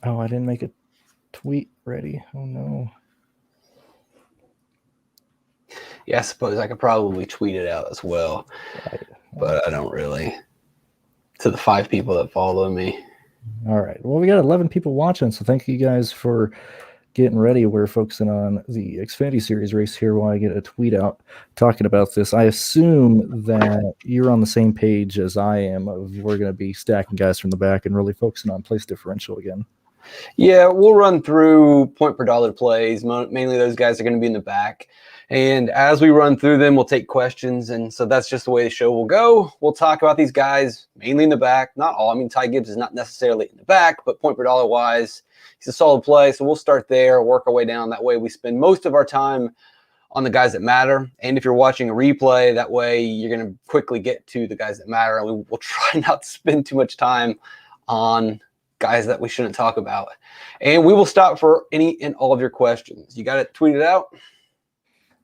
Oh, I didn't make a tweet ready. Oh, no. Yeah, I suppose I could probably tweet it out as well, but I don't really. To the 5 people that follow me. All right. Well, we got 11 people watching, so thank you guys for getting ready. We're focusing on the Xfinity Series race here while I get a tweet out talking about this. I assume that you're on the same page as I am. We're going to be stacking guys from the back and really focusing on place differential again. Yeah, we'll run through point per dollar plays. Mainly those guys are going to be in the back. And as we run through them, we'll take questions. And so that's just the way the show will go. We'll talk about these guys mainly in the back. Not all. I mean, Ty Gibbs is not necessarily in the back, but point per dollar wise, he's a solid play. So we'll start there, work our way down. That way we spend most of our time on the guys that matter. And if you're watching a replay, that way you're going to quickly get to the guys that matter. And we'll try not to spend too much time on guys that we shouldn't talk about. And we will stop for any and all of your questions. You got it tweeted out?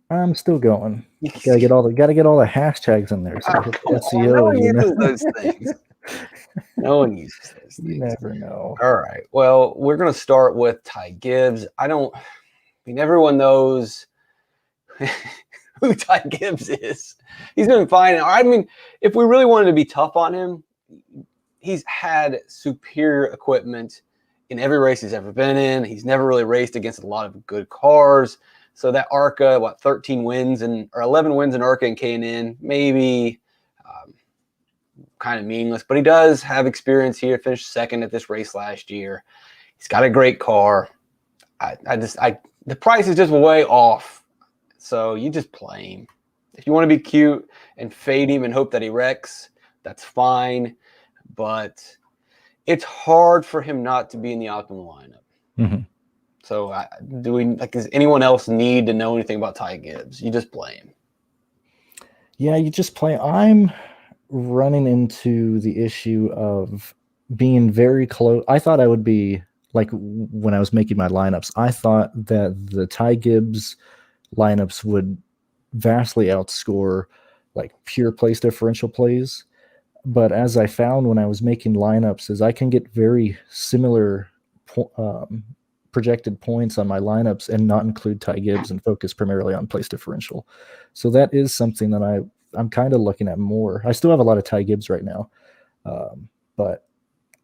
I'm still going. Gotta get all the hashtags in there. So SEO, no one uses those things. No one uses those things. You never know. All right. Well, we're gonna start with Ty Gibbs. Everyone knows who Ty Gibbs is. He's been fine. I mean, if we really wanted to be tough on him, he's had superior equipment in every race he's ever been in. He's never really raced against a lot of good cars. So that ARCA, 13 wins or 11 wins in ARCA and K&N, maybe kind of meaningless. But he does have experience here. Finished second at this race last year. He's got a great car. The price is just way off. So you just play him. If you want to be cute and fade him and hope that he wrecks, that's fine. But it's hard for him not to be in the optimal lineup. Mm-hmm. So does anyone else need to know anything about Ty Gibbs? You just play him. Yeah, you just play. I'm running into the issue of being very close. I thought I would be, like when I was making my lineups, I thought that the Ty Gibbs lineups would vastly outscore like pure place differential plays. But as I found when I was making lineups is I can get very similar projected points on my lineups and not include Ty Gibbs and focus primarily on place differential. So that is something that I'm kind of looking at more. I still have a lot of Ty Gibbs right now, but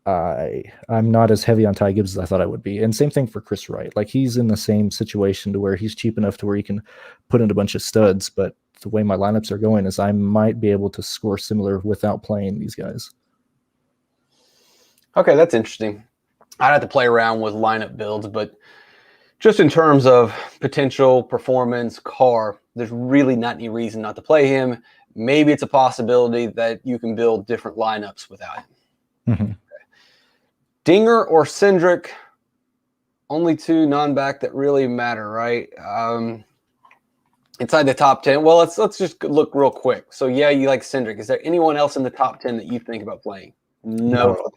I'm not as heavy on Ty Gibbs as I thought I would be. And same thing for Chris Wright. Like he's in the same situation to where he's cheap enough to where he can put in a bunch of studs, but the way my lineups are going is I might be able to score similar without playing these guys. Okay, that's interesting. I'd have to play around with lineup builds, but just in terms of potential performance car, there's really not any reason not to play him. Maybe it's a possibility that you can build different lineups without him. Mm-hmm. Okay. Dinger or Cindric, only 2 non-back that really matter, right? Inside the top 10. Well, let's just look real quick. So yeah, you like Cindric. Is there anyone else in the top 10 that you think about playing? No.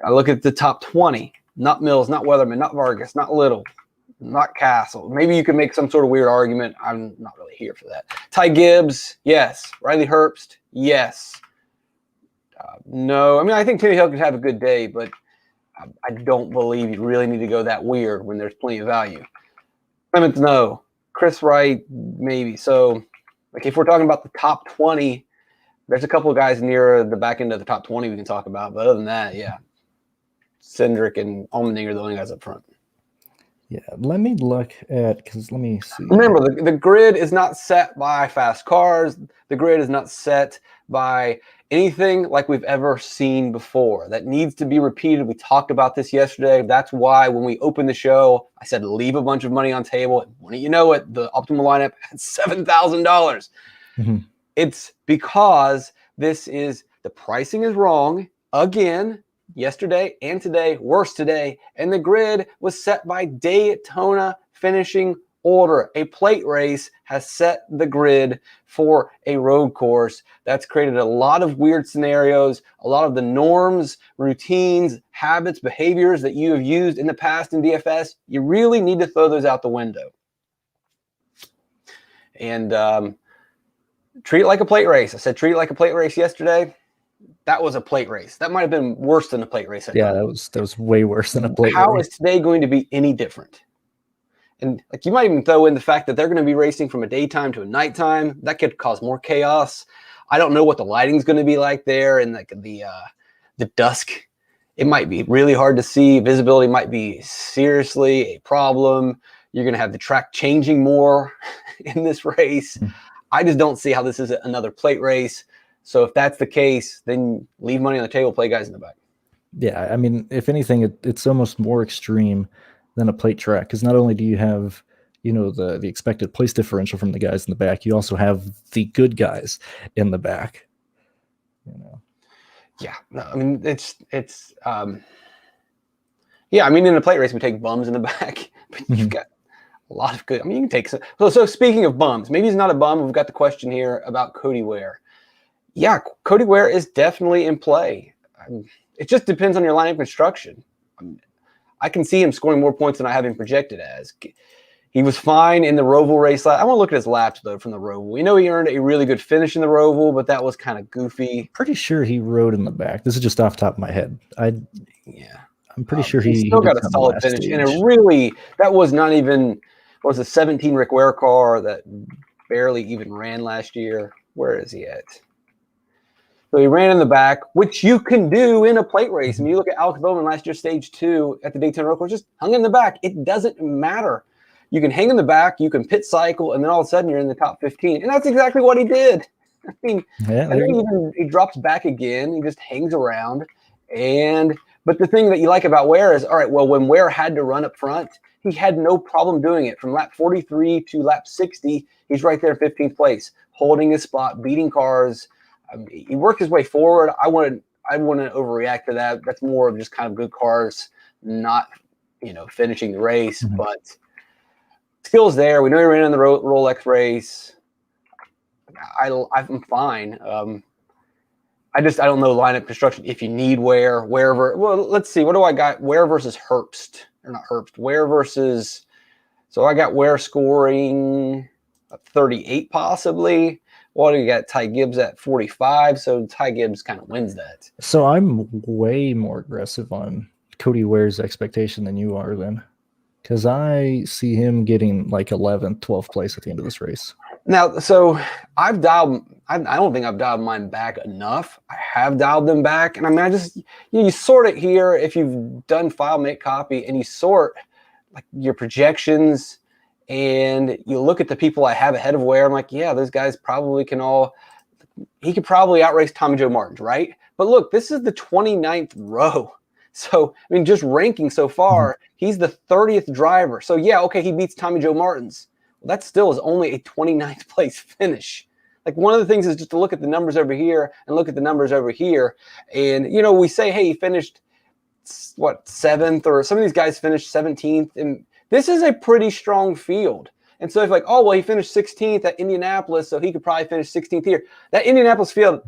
I look at the top 20. Not Mills, not Weatherman, not Vargas, not Little, not Castle. Maybe you could make some sort of weird argument. I'm not really here for that. Ty Gibbs, yes. Riley Herbst, yes. No. I mean, I think Timmy Hill could have a good day, but I don't believe you really need to go that weird when there's plenty of value. Clements, no. Chris Wright, maybe. So, like, if we're talking about the top 20, there's a couple of guys near the back end of the top 20 we can talk about. But other than that, yeah. Cindric and Allmendinger are the only guys up front. Yeah, let me look at, because let me see. Remember, the grid is not set by fast cars. The grid is not set by anything like we've ever seen before. That needs to be repeated. We talked about this yesterday. That's why when we opened the show, I said leave a bunch of money on table. And wouldn't you know it, the optimal lineup had $7,000. Mm-hmm. It's because the pricing is wrong again. Yesterday and today, worse today, and the grid was set by Daytona finishing order. A plate race has set the grid for a road course. That's created a lot of weird scenarios, a lot of the norms, routines, habits, behaviors that you have used in the past in DFS. You really need to throw those out the window. And treat it like a plate race. I said treat it like a plate race yesterday. that was a plate race. That might have been worse than a plate race. Yeah, that was way worse than a plate How race. is today going to be any different? And like you might even throw in the fact that they're going to be racing from a daytime to a nighttime. That could cause more chaos. I don't know what the lighting's going to be like there, and like the dusk. It might be really hard to see. Visibility might be seriously a problem. You're going to have the track changing more in this race. I just don't see how this is another plate race. So if that's the case, then leave money on the table, play guys in the back. Yeah, I mean, if anything, it's almost more extreme than a plate track, because not only do you have, you know, the expected place differential from the guys in the back, you also have the good guys in the back. You know. Yeah, no, I mean yeah, I mean in a plate race we take bums in the back, but you've got a lot of good. I mean you can take some. So speaking of bums, maybe he's not a bum. We've got the question here about Cody Ware. Yeah, Cody Ware is definitely in play. It just depends on your lineup construction. I can see him scoring more points than I have him projected as. He was fine in the Roval race. I want to look at his laps, though, from the Roval. We know he earned a really good finish in the Roval, but that was kind of goofy. Pretty sure he rode in the back. This is just off the top of my head. Yeah. I'm pretty sure he still got did a solid finish. stage. And that was not even, was a 17 Rick Ware car that barely even ran last year. Where is he at? So he ran in the back, which you can do in a plate race. I mean, you look at Alex Bowman last year, stage 2 at the Daytona Road, just hung in the back. It doesn't matter. You can hang in the back, you can pit cycle, and then all of a sudden you're in the top 15. And that's exactly what he did. I mean, and then he drops back again. He just hangs around. But the thing that you like about Ware is, all right, well, when Ware had to run up front, he had no problem doing it. From lap 43 to lap 60, he's right there 15th place, holding his spot, beating cars. He worked his way forward. I wouldn't overreact to that. That's more of just kind of good cars, not finishing the race. But skills there. We know he ran in the Rolex race. I'm fine. I don't know lineup construction. If you need Ware, let's see. What do I got? Ware versus Herbst, or not Herbst? Ware versus. So I got Ware scoring 38 possibly. What do you got? Ty Gibbs at 45. So Ty Gibbs kind of wins that. So I'm way more aggressive on Cody Ware's expectation than you are, then, because I see him getting like 11th, 12th place at the end of this race. Now, so I don't think I've dialed mine back enough. I have dialed them back. And I mean, you sort it here if you've done file, make, copy, and you sort like your projections and you look at the people I have ahead of Ware. I'm like, yeah, those guys probably he could probably outrace Tommy Joe Martins, right? But look, this is the 29th row. So, I mean, just ranking so far, he's the 30th driver. So, yeah, okay, he beats Tommy Joe Martins. Well, that still is only a 29th place finish. Like, one of the things is just to look at the numbers over here and look at the numbers over here. And, we say, hey, he finished, 7th? Or some of these guys finished 17th. And this is a pretty strong field. And so if he finished 16th at Indianapolis, so he could probably finish 16th here. That Indianapolis field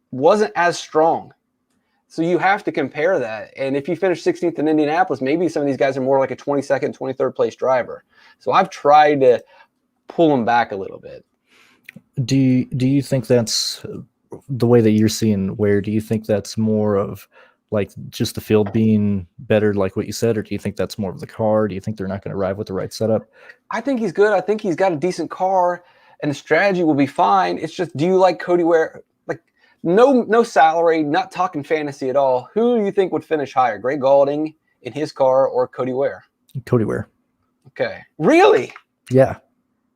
wasn't as strong. So you have to compare that. And if you finish 16th in Indianapolis, maybe some of these guys are more like a 22nd, 23rd place driver. So I've tried to pull them back a little bit. Do you think that's the way that you're seeing Ware? Do you think that's more of like just the field being better, like what you said, or do you think that's more of the car? Do you think they're not going to arrive with the right setup? I think he's good. I think he's got a decent car and the strategy will be fine. It's just, do you like Cody Ware? No salary, not talking fantasy at all. Who do you think would finish higher, Greg Gaulding in his car or Cody Ware? Cody Ware. Okay. Really? Yeah.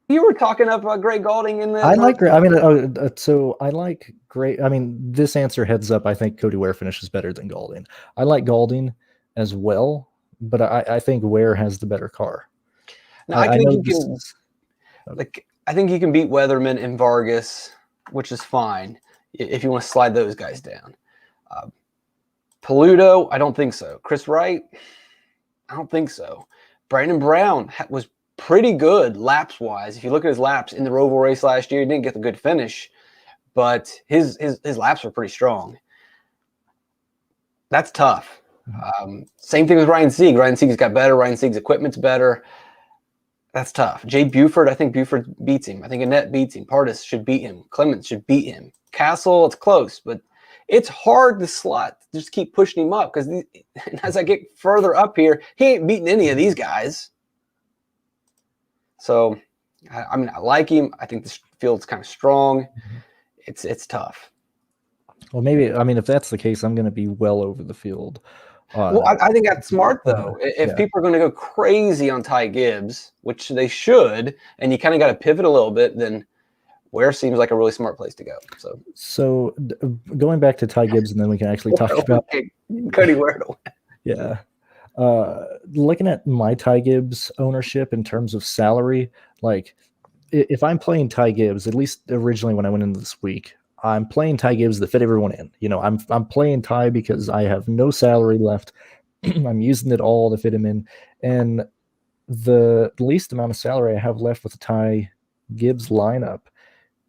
You were talking about Greg Gaulding in the. I like. I mean, so I like great. I mean, this answer heads up. I think Cody Ware finishes better than Gaulding. I like Gaulding as well, but I think Ware has the better car. Now, I think you can beat Weatherman and Vargas, which is fine if you want to slide those guys down. Paludo, I don't think so. Chris Wright, I don't think so. Brandon Brown was pretty good laps-wise. If you look at his laps in the Roval race last year, he didn't get the good finish, but his laps were pretty strong. That's tough. Same thing with Ryan Sieg. Ryan Sieg's got better. Ryan Sieg's equipment's better. That's tough. Jay Buford, I think Buford beats him. I think Annette beats him. Pardis should beat him. Clements should beat him. Castle, it's close, but it's hard to slot. Just keep pushing him up because as I get further up here, he ain't beating any of these guys. So, I mean, I like him. I think this field's kind of strong. It's tough. Well, maybe, I mean, if that's the case, I'm going to be well over the field. Well, I think that's smart, though. If people are going to go crazy on Ty Gibbs, which they should, and you kind of got to pivot a little bit, then Ware seems like a really smart place to go. So going back to Ty Gibbs, and then we can actually talk about Cody Ware. Yeah. Looking at my Ty Gibbs ownership in terms of salary, like if I'm playing Ty Gibbs, at least originally when I went into this week, I'm playing Ty Gibbs that fit everyone in. You know, I'm playing Ty because I have no salary left. I'm using it all to fit him in. And the least amount of salary I have left with the Ty Gibbs lineup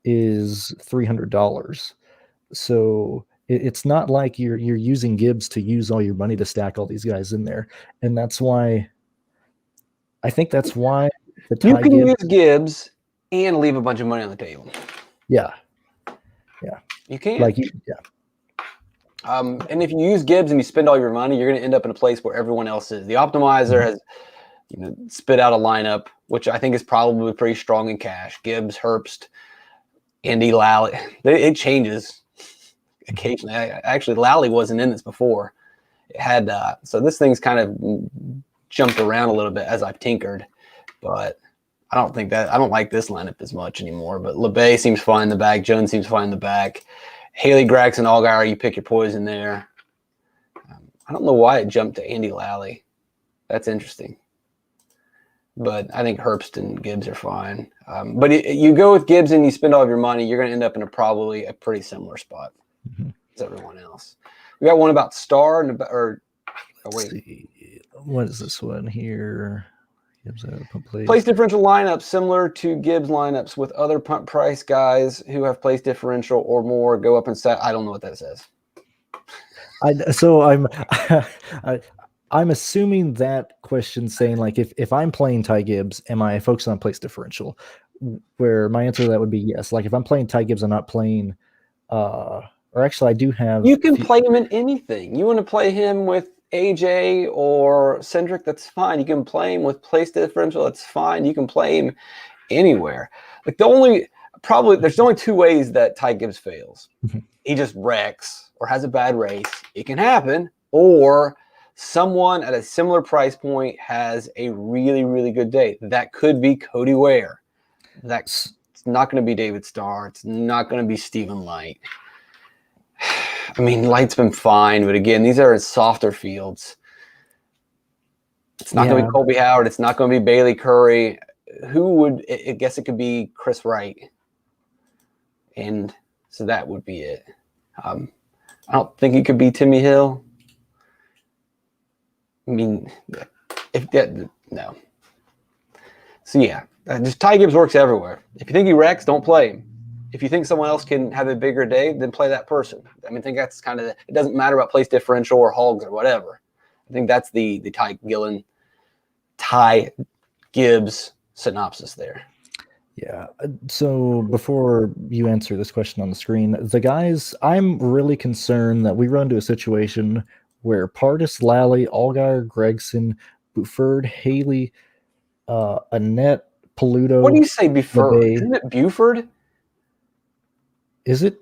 is $300. So it's not like you're using Gibbs to use all your money to stack all these guys in there. And that's why I think that's why the Ty Gibbs, use Gibbs and leave a bunch of money on the table. Yeah. You can. Yeah. And if you use Gibbs and you spend all your money, you're going to end up in a place where everyone else is. The optimizer has spit out a lineup, which I think is probably pretty strong in cash. Gibbs, Herbst, Indy, Lally. It changes occasionally. Actually, Lally wasn't in this before. It had so this thing's kind of jumped around a little bit as I've tinkered, but I don't like this lineup as much anymore. But LeBay seems fine in the back. Jones seems fine in the back. Haley, Gregson, Allgaier, you pick your poison there. I don't know why it jumped to Andy Lally. That's interesting. But I think Herbst and Gibbs are fine. But you go with Gibbs and you spend all of your money, you're going to end up in probably a pretty similar spot as everyone else. We got one about Star Let's see. What is this one here? Gibbs place differential lineups similar to Gibbs lineups with other punt price guys who have place differential or more go up and set. I don't know what that says. I'm assuming that question saying like if I'm playing Ty Gibbs, am I focused on place differential? Where my answer to that would be yes. Like if I'm playing Ty Gibbs, I'm not playing or actually I do have. You can play him in anything. You want to play him with AJ or Cindric, that's fine. You can play him with place differential, that's fine. You can play him anywhere. Like there's only two ways that Ty Gibbs fails. He just wrecks or has a bad race. It can happen. Or someone at a similar price point has a really, really good day. That could be Cody Ware. It's not going to be David Starr. It's not going to be Stephen Light. I mean, Light's been fine, but again, these are softer fields. It's not going to be Colby Howard. It's not going to be Bailey Curry. I guess it could be Chris Wright. And so that would be it. I don't think it could be Timmy Hill. I mean, no. So yeah, just Ty Gibbs works everywhere. If you think he wrecks, don't play him. If you think someone else can have a bigger day, then play that person. I mean, I think that's kind of it doesn't matter about place differential or hogs or whatever. I think that's the Ty Gibbs synopsis there. Yeah. So before you answer this question on the screen, the guys, I'm really concerned that we run into a situation where Pardis, Lally, Allgaier, Gregson, Buford, Haley, Annette, Paluto. What do you say, Buford? Isn't it Buford? Is it?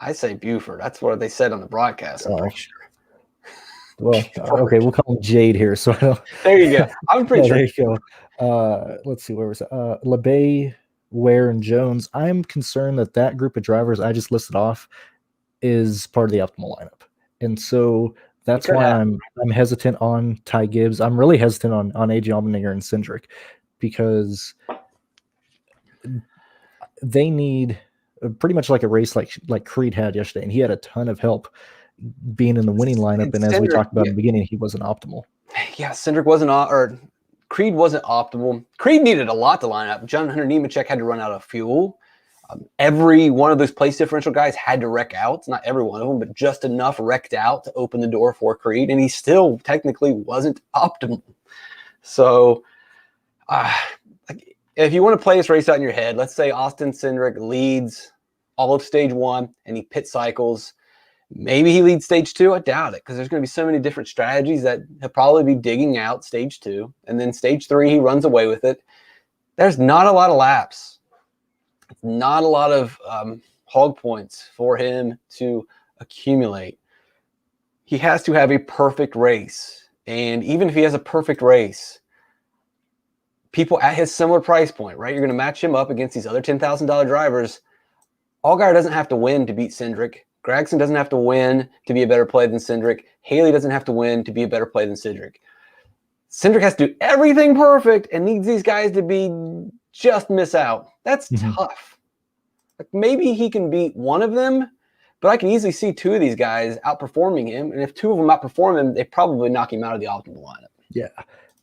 I say Buford. That's what they said on the broadcast. I'm pretty sure. Well, okay, we'll call him Jade here. So there you go. I'm pretty sure. There you go. Let's see, where was it? LeBay, Ware, and Jones. I'm concerned that group of drivers I just listed off is part of the optimal lineup, and so that's why I'm hesitant on Ty Gibbs. I'm really hesitant on AJ Allmendinger and Cindric because they need pretty much like a race like Creed had yesterday, and he had a ton of help being in the winning lineup. And as we talked about in the beginning, he wasn't optimal. Yeah, Cindric wasn't, or Creed wasn't optimal. Creed needed a lot to line up. John Hunter Nemechek had to run out of fuel. Every one of those place differential guys had to wreck out. Not every one of them, but just enough wrecked out to open the door for Creed, and he still technically wasn't optimal. So, if you want to play this race out in your head, let's say Austin Cindric leads all of stage one and he pit cycles Maybe he leads stage 2. I doubt it, because there's going to be so many different strategies that he'll probably be digging out stage 2. And then stage 3, he runs away with it. There's not a lot of laps. Not a lot of hog points for him to accumulate. He has to have a perfect race. And even if he has a perfect race, people at his similar price point, right? You're going to match him up against these other $10,000 drivers. Allgaier doesn't have to win to beat Cindric. Gragson doesn't have to win to be a better play than Cindric. Haley doesn't have to win to be a better play than Cindric. Cindric has to do everything perfect and needs these guys to be just miss out. That's tough. Like, maybe he can beat one of them, but I can easily see 2 of these guys outperforming him. And if 2 of them outperform him, they probably knock him out of the optimal lineup. Yeah.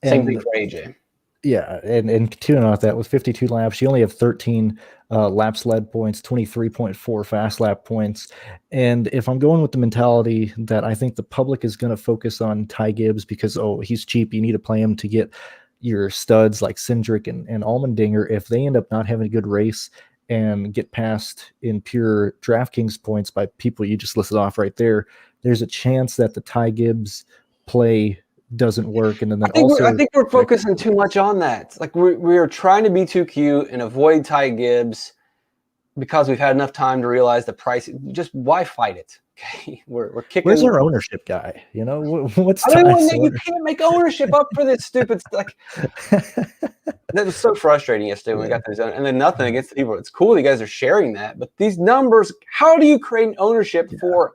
Same thing for AJ. Yeah, and continuing on with that, with 52 laps, you only have 13 laps led points, 23.4 fast lap points. And if I'm going with the mentality that I think the public is going to focus on Ty Gibbs because, oh, he's cheap, you need to play him to get your studs like Cindric and Allmendinger, if they end up not having a good race and get passed in pure DraftKings points by people you just listed off right there, there's a chance that the Ty Gibbs play doesn't work. And then I think we're focusing too much on that. Like, we're trying to be too cute and avoid Ty Gibbs because we've had enough time to realize the price. Just why fight it? Okay, we're kicking. Where's our ownership guy? You know, what's you can't make ownership up for this stupid stuff. That was so frustrating yesterday when we got those, and then nothing against the people. It's cool you guys are sharing that, but these numbers. How do you create ownership for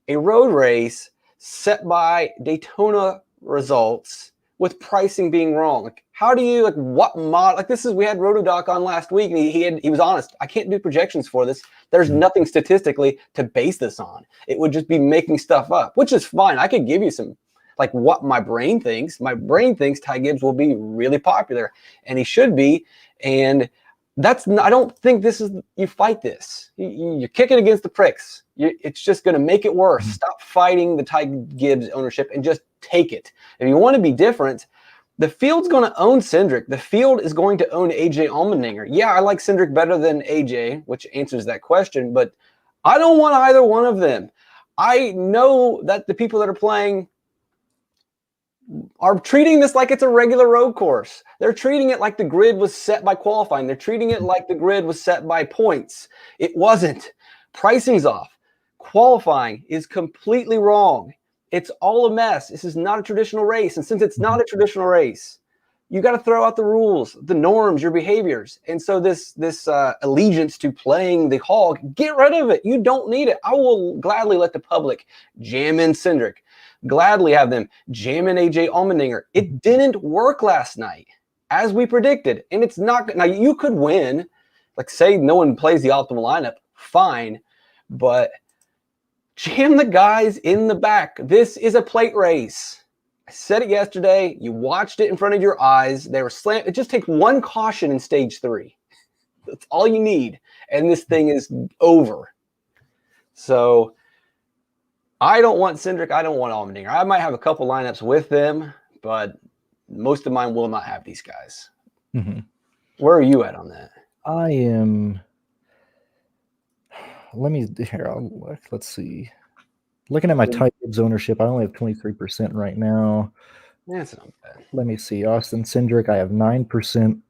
a road race set by Daytona results with pricing being wrong? Like, how do you, like, what mod? Like, this is, we had Rotodoc on last week, and he was honest. I can't do projections for this. There's nothing statistically to base this on. It would just be making stuff up, which is fine. I could give you some, like, what my brain thinks. My brain thinks Ty Gibbs will be really popular, and he should be. And that's not, I don't think this is, you fight this. You're kicking against the pricks. It's just going to make it worse. Stop fighting the Ty Gibbs ownership and just take it. If you want to be different, the field's going to own Cindric. The field is going to own AJ Allmendinger. Yeah, I like Cindric better than AJ, which answers that question, but I don't want either one of them. I know that the people that are playing are treating this like it's a regular road course. They're treating it like the grid was set by qualifying. They're treating it like the grid was set by points. It wasn't. Pricing's off. Qualifying is completely wrong. It's all a mess. This is not a traditional race. And since it's not a traditional race, you got to throw out the rules, the norms, your behaviors. And so this allegiance to playing the hog, get rid of it. You don't need it. I will gladly let the public jam in Cindric. Gladly have them jam in AJ Allmendinger. It didn't work last night, as we predicted. And it's not. Now, you could win. Like, say no one plays the optimal lineup. Fine. But jam the guys in the back. This is a plate race. I said it yesterday. You watched it in front of your eyes. They were slammed. It just takes one caution in stage 3. That's all you need. And this thing is over. So I don't want Cindric. I don't want Allmendinger. I might have a couple lineups with them, but most of mine will not have these guys. Where are you at on that? I am. Let's see. Looking at my Ty Gibbs ownership, I only have 23% right now. That's not bad. Let me see. Austin Cindric, I have 9%,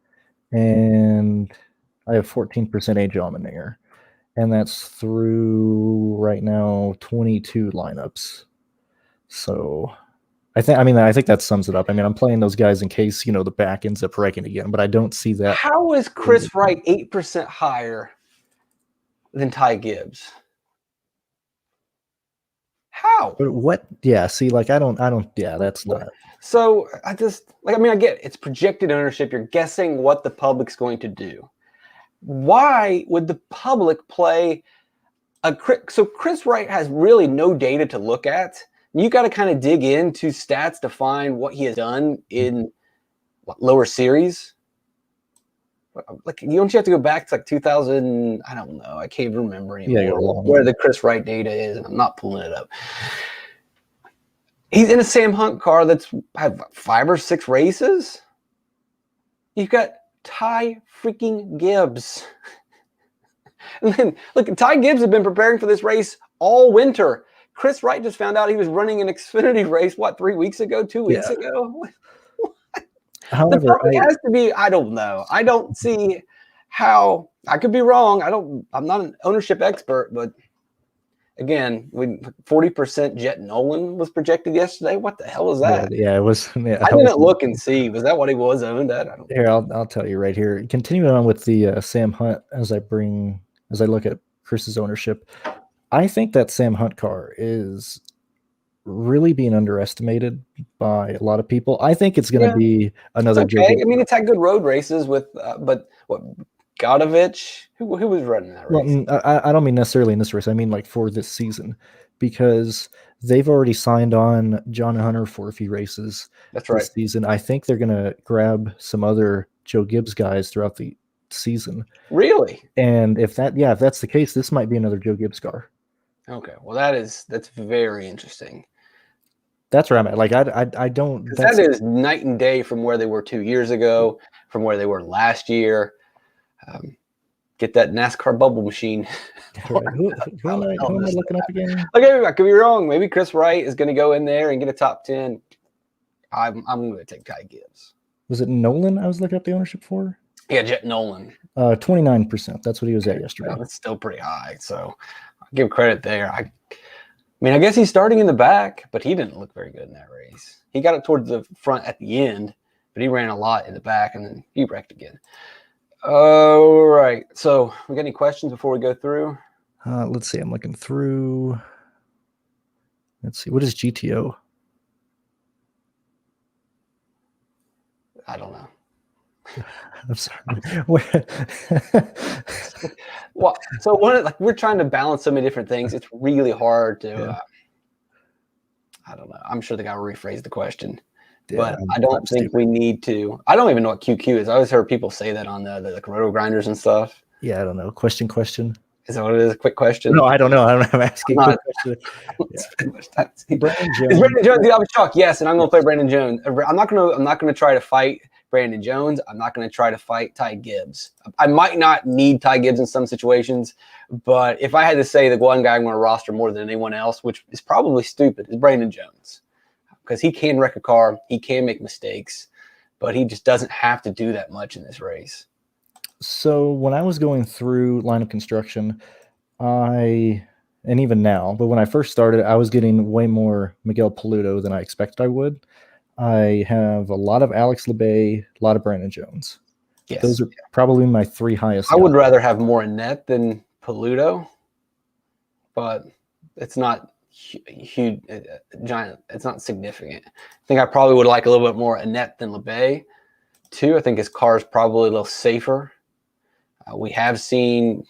and I have 14% AJ Allmendinger. And that's through right now 22 lineups. So I think that sums it up. I mean, I'm playing those guys in case, the back ends up wrecking again, but I don't see that. How is Chris Wright 8% higher than Ty Gibbs? How? But what? Yeah, see, like, I don't, that's not. So I get it. It's projected ownership. You're guessing what the public's going to do. Why would the public play so Chris Wright has really no data to look at. You got to kind of dig into stats to find what he has done in lower series. Like, don't you have to go back to like 2000? I don't know. I can't even remember anymore where the Chris Wright data is, and I'm not pulling it up. He's in a Sam Hunt car that's had 5 or 6 races. You've got Ty freaking Gibbs. And then, look, Ty Gibbs has been preparing for this race all winter. Chris Wright just found out he was running an Xfinity race, 3 weeks ago, 2 weeks Yeah. ago? The However, public has to be, I don't know. I don't see how, I could be wrong. I'm not an ownership expert, but again, 40% Jet Nolan was projected yesterday. What the hell is that? yeah, it was. Yeah, I didn't look and see. Was that what he was owned at? I don't know. Here, I'll tell you right here. Continuing on with the Sam Hunt, as I look at Chris's ownership, I think that Sam Hunt car is really being underestimated by a lot of people. I think it's going to be another. It's okay. I mean, it's had good road races with, but what, Gauldings? Who was running that race? Well, I don't mean necessarily in this race. I mean like for this season, because they've already signed on John Hunter for a few races. That's right. This season. I think they're going to grab some other Joe Gibbs guys throughout the season. Really? And if that's the case, this might be another Joe Gibbs car. Okay. Well, that's very interesting. That's where I'm at. Like I don't. That is night and day from where they were 2 years ago, from where they were last year. Get that NASCAR bubble machine. Right. Who am I looking up again? Okay, I could be wrong. Maybe Chris Wright is going to go in there and get a top 10. I'm going to take Ty Gibbs. Was it Nolan I was looking up the ownership for? Yeah, Jet Nolan. 29%. That's what he was at yesterday. That's still pretty high. So I'll give credit there. I mean, I guess he's starting in the back, but he didn't look very good in that race. He got it towards the front at the end, but he ran a lot in the back, and then he wrecked again. All right. So we got any questions before we go through? Let's see. I'm looking through. Let's see. What is GTO? I don't know. I'm sorry. Well, so we're trying to balance so many different things. It's really hard to. I don't know. I'm sure the guy will rephrase the question, but I don't think we need to. I don't even know what QQ is. I always heard people say that on the roto grinders and stuff. Yeah, I don't know. Question. Is that what it is? A quick question? No, I don't know. I'm asking. Is Brandon Jones the obvious chalk? Yes, and I'm going to play Brandon Jones. I'm not going to try to fight Brandon Jones. I'm not going to try to fight Ty Gibbs. I might not need Ty Gibbs in some situations, but if I had to say the one guy I'm going to roster more than anyone else, which is probably stupid, is Brandon Jones, because he can wreck a car, he can make mistakes, but he just doesn't have to do that much in this race. So when I was going through line of construction, and even now, but when I first started, I was getting way more Miguel Paludo than I expected I would. I have a lot of Alex Labay, a lot of Brandon Jones. Yes. Those are probably my three highest. I would rather have more Annette than Paludo, but it's not huge, giant. It's not significant. I think I probably would like a little bit more Annette than Labay. Two, I think his car is probably a little safer. We have seen,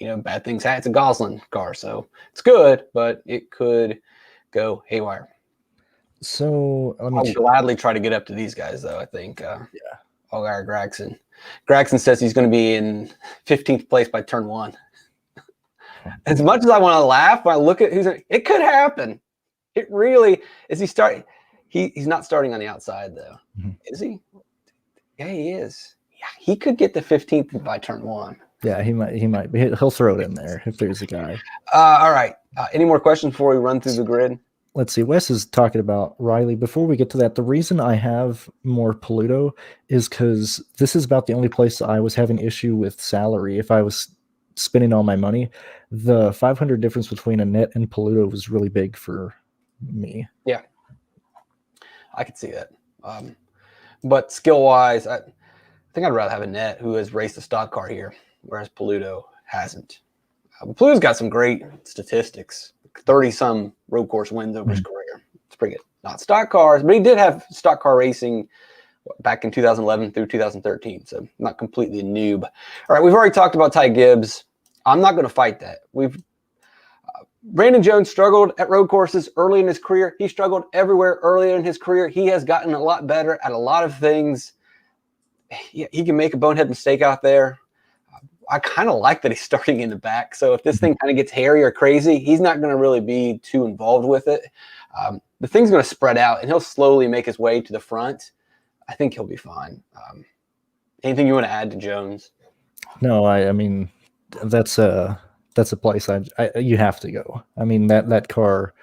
bad things happen. It's a Gosling car, so it's good, but it could go haywire. So I'll gladly try to get up to these guys, though. I think, Allgaier Gragson. Gragson says he's going to be in 15th place by turn 1. As much as I want to laugh, when I look at it could happen. It really is. He starting? He's not starting on the outside, though. Mm-hmm. Is he? Yeah, he is. Yeah, he could get the 15th by turn 1. Yeah, he might. He'll throw it in there if there's a guy. All right. Any more questions before we run through the grid? Let's see. Wes is talking about Riley. Before we get to that, the reason I have more Paludo is because this is about the only place I was having issue with salary. If I was spending all my money, the 500 difference between Annette and Paludo was really big for me. Yeah, I could see that. But skill-wise, I think I'd rather have Annette, who has raced a stock car here, whereas Paludo hasn't. Paludo's got some great statistics. 30-some road course wins over his career. It's pretty good. Not stock cars, but he did have stock car racing back in 2011 through 2013, so not completely a noob. All right, we've already talked about Ty Gibbs. I'm not going to fight that. Brandon Jones struggled at road courses early in his career. He struggled everywhere earlier in his career. He has gotten a lot better at a lot of things. He can make a bonehead mistake out there. I kind of like that he's starting in the back. So if this thing kind of gets hairy or crazy, he's not going to really be too involved with it. The thing's going to spread out, and he'll slowly make his way to the front. I think he'll be fine. Anything you want to add to Jones? No, I mean, that's that's a place you have to go. I mean, that car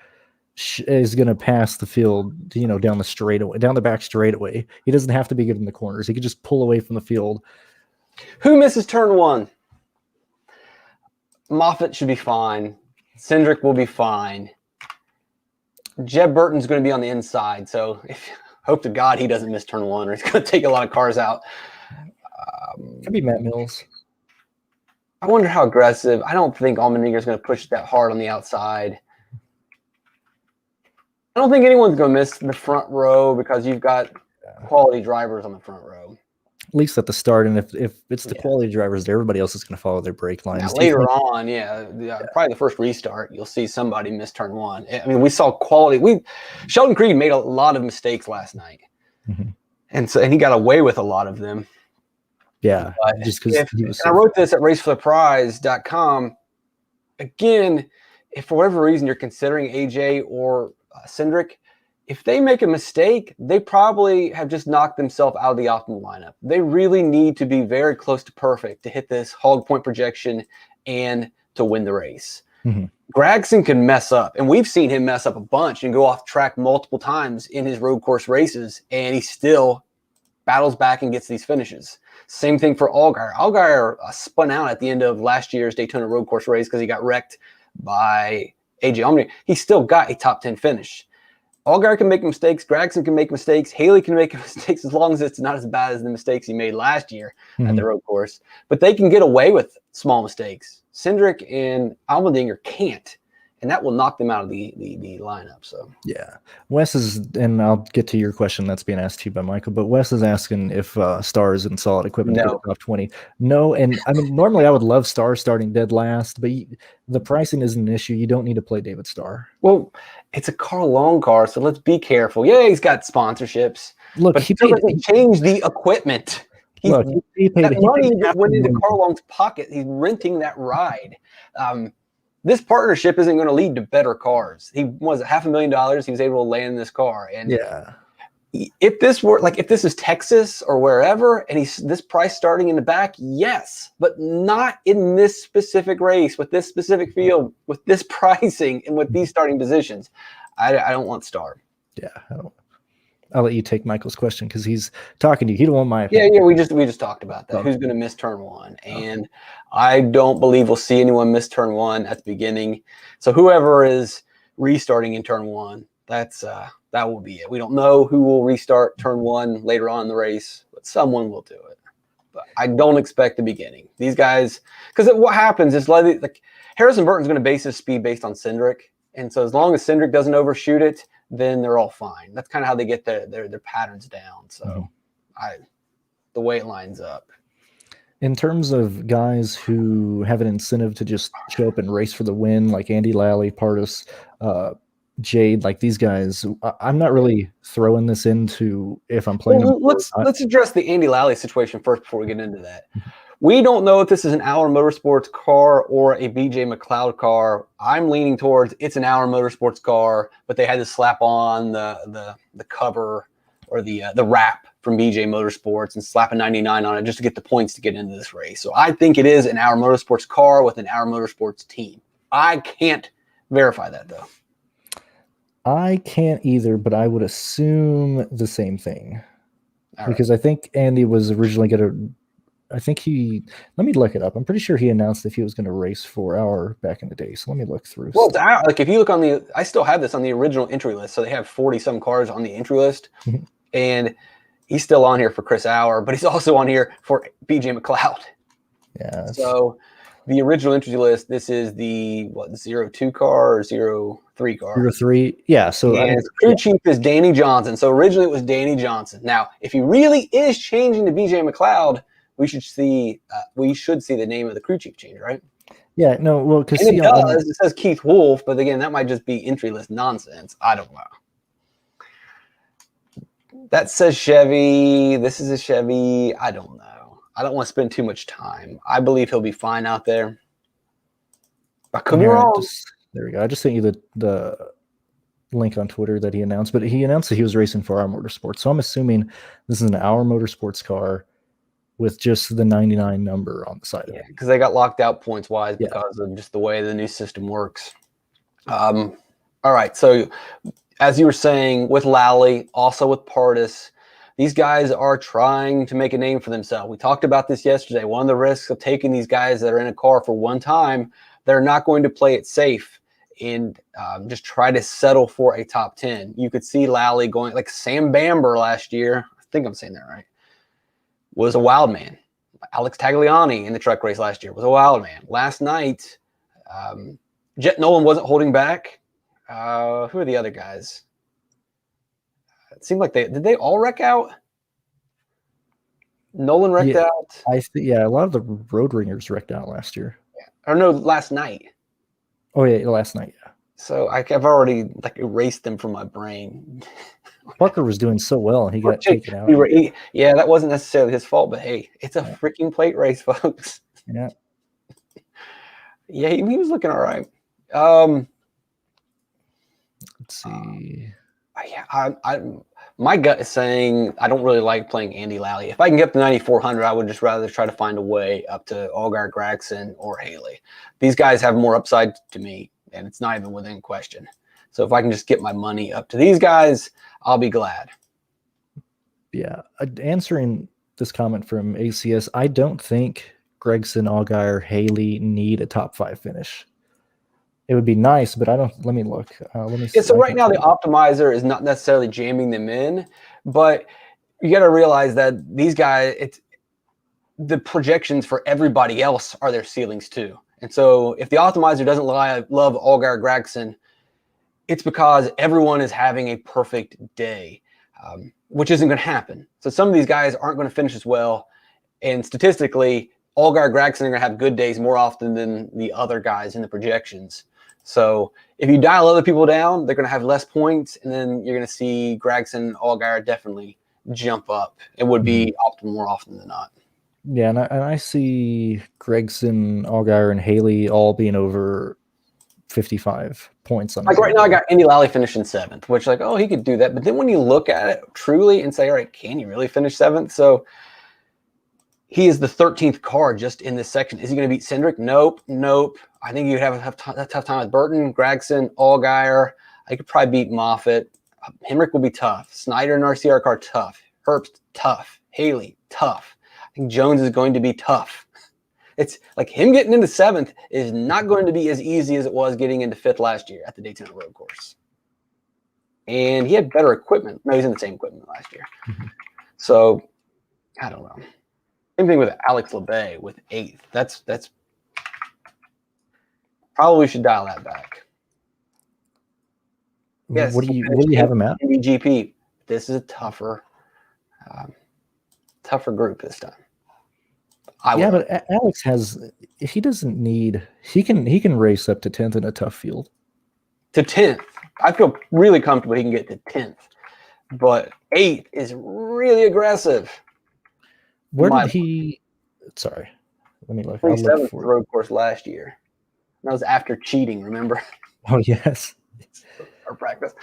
is going to pass the field, down the back straightaway. He doesn't have to be good in the corners. He could just pull away from the field. Who misses turn one? Moffitt should be fine. Cindric will be fine. Jeb Burton's going to be on the inside, so hope to God he doesn't miss turn one, or he's going to take a lot of cars out. Could be Matt Mills. I wonder how aggressive. I don't think Allmendinger is going to push that hard on the outside. I don't think anyone's going to miss the front row because you've got quality drivers on the front row. At least at the start, and if it's the quality drivers, everybody else is going to follow their brake lines. Now, later on, probably the first restart, you'll see somebody miss turn one. I mean, we saw quality. Sheldon Creed made a lot of mistakes last night, and he got away with a lot of them. Yeah, just because I wrote this at racefortheprize.com. Again, if for whatever reason you're considering AJ or Cindric, if they make a mistake, they probably have just knocked themselves out of the optimal lineup. They really need to be very close to perfect to hit this hog point projection and to win the race. Gragson can mess up, and we've seen him mess up a bunch and go off track multiple times in his road course races, and he still battles back and gets these finishes. Same thing for Allgaier. Allgaier spun out at the end of last year's Daytona Road Course race because he got wrecked by AJ Allmendinger. He still got a top 10 finish. Allgaier can make mistakes. Gragson can make mistakes. Haley can make mistakes as long as it's not as bad as the mistakes he made last year at the road course. But they can get away with small mistakes. Cindric and Allmendinger can't, and that will knock them out of the lineup. So yeah, Wes is, and I'll get to your question that's being asked to you by Michael, but Wes is asking if Star is in solid equipment to go top 20. No, and I mean normally I would love Star starting dead last, but the pricing isn't an issue. You don't need to play David Starr. Well, it's a Carl Long car, so let's be careful. Yeah, he's got sponsorships. Look, but he doesn't change the equipment. That money just went into Carl Long's pocket. He's renting that ride. This partnership isn't going to lead to better cars. He was $500,000. He was able to land this car. And if this is Texas or wherever, and this price starting in the back, yes, but not in this specific race with this specific field, with this pricing and with these starting positions. I don't want Star. Yeah, I'll let you take Michael's question because he's talking to you. He don't want my opinion. Yeah. We just talked about that. Who's going to miss turn one? And I don't believe we'll see anyone miss turn one at the beginning. So whoever is restarting in turn one, that will be it. We don't know who will restart turn one later on in the race, but someone will do it. But I don't expect the beginning. These guys, because what happens is like Harrison Burton's going to base his speed based on Cindric, and so as long as Cindric doesn't overshoot it, then they're all fine. That's kind of how they get their patterns down. So the way it lines up. In terms of guys who have an incentive to just show up and race for the win, like Andy Lally, Pardis, Jade, like these guys, I'm not really throwing this into if I'm playing. Well, let's address the Andy Lally situation first before we get into that. We don't know if this is an Hour Motorsports car or a BJ McLeod car. I'm leaning towards it's an Hour Motorsports car, but they had to slap on the cover or the wrap from BJ Motorsports and slap a 99 on it just to get the points to get into this race. So I think it is an Hour Motorsports car with an Hour Motorsports team. I can't verify that though. I can't either, but I would assume the same thing. Because I think Andy was originally going to. Let me look it up. I'm pretty sure he announced that he was going to race 4 Hour back in the day. So let me look through. Well, if you look on I still have this on the original entry list. So they have 40 some cars on the entry list, and he's still on here for Chris Hour, but he's also on here for BJ McLeod. Yeah. So the original entry list, this is the 02 car or 03 car? 03. Yeah. So crew chief is Danny Johnson. So originally it was Danny Johnson. Now, if he really is changing to BJ McLeod, we should see the name of the crew chief change, right? Yeah, no, well, because it does. It says Keith Wolf, but again, that might just be entry list nonsense. I don't know. That says Chevy. This is a Chevy. I don't know. I don't want to spend too much time. I believe he'll be fine out there. I could be wrong. There we go. I just sent you the link on Twitter that he announced, but he announced that he was racing for Our Motorsports. So I'm assuming this is an Our Motorsports car. with just the 99 number on the side of it. Because they got locked out points wise Yeah. because of just the way the new system works. All right, so as you were saying with Lally, also with Partis, these guys are trying to make a name for themselves. We talked about this yesterday. One of the risks of taking these guys that are in a car for one time, they're not going to play it safe and just try to settle for a top 10. You could see Lally going like Sam Bamber last year. I think I'm saying that right. Was a wild man. Alex Tagliani in the truck race last year was a wild man. Last night, Jet Nolan wasn't holding back. Who are the other guys? It seemed like did they all wreck out? Nolan wrecked out. A lot of the road ringers wrecked out last year. Or no, last night. Oh yeah, last night. Yeah. So I've already like erased them from my brain. Parker was doing so well, and he got taken out. Yeah, that wasn't necessarily his fault, but hey, it's a freaking plate race, folks. Yeah. Yeah, he was looking all right. Let's see. My gut is saying I don't really like playing Andy Lally. If I can get up to 9,400, I would just rather try to find a way up to Allgaier, Gragson, or Haley. These guys have more upside to me, and it's not even within question. So if I can just get my money up to these guys, I'll be glad. Yeah. Answering this comment from ACS, I don't think Gregson, Allgaier, Haley need a top 5 finish. It would be nice, but I don't. Let me look. Let me. Yeah, so right now the optimizer is not necessarily jamming them in, but you got to realize that these guys, the projections for everybody else are their ceilings too. And so if the optimizer doesn't love Allgaier, Gragson, it's because everyone is having a perfect day, which isn't going to happen. So some of these guys aren't going to finish as well, and statistically, Allgaier, Gragson are going to have good days more often than the other guys in the projections. So if you dial other people down, they're going to have less points, and then you're going to see Gragson and Allgaier definitely jump up. It would be optimal more often than not. Yeah, and I see Gregson, Allgaier, and Haley all being over 55 points on. Like right now, I got Andy Lally finishing 7th, which like, oh, he could do that. But then when you look at it truly and say, all right, can you really finish 7th? So he is the 13th car just in this section. Is he going to beat Cindric? Nope. I think you'd have a tough time with Burton, Gragson, Allgaier. I could probably beat Moffitt. Hemrick will be tough. Snyder and RCR car, tough. Herbst, tough. Haley, tough. I think Jones is going to be tough. It's like him getting into 7th is not going to be as easy as it was getting into 5th last year at the Daytona Road course. And he had better equipment. No, he's in the same equipment last year. So, I don't know. Same thing with Alex LeBay with 8th. That's probably should dial that back. Yes. What do you have him at? GP. This is a tougher group this time. But Alex he doesn't need. He can race up to 10th in a tough field. To 10th, I feel really comfortable he can get to 10th, but 8th is really aggressive. Where did he? Sorry, let me look. 27th road course last year. That was after cheating. Remember? Oh yes. Our practice.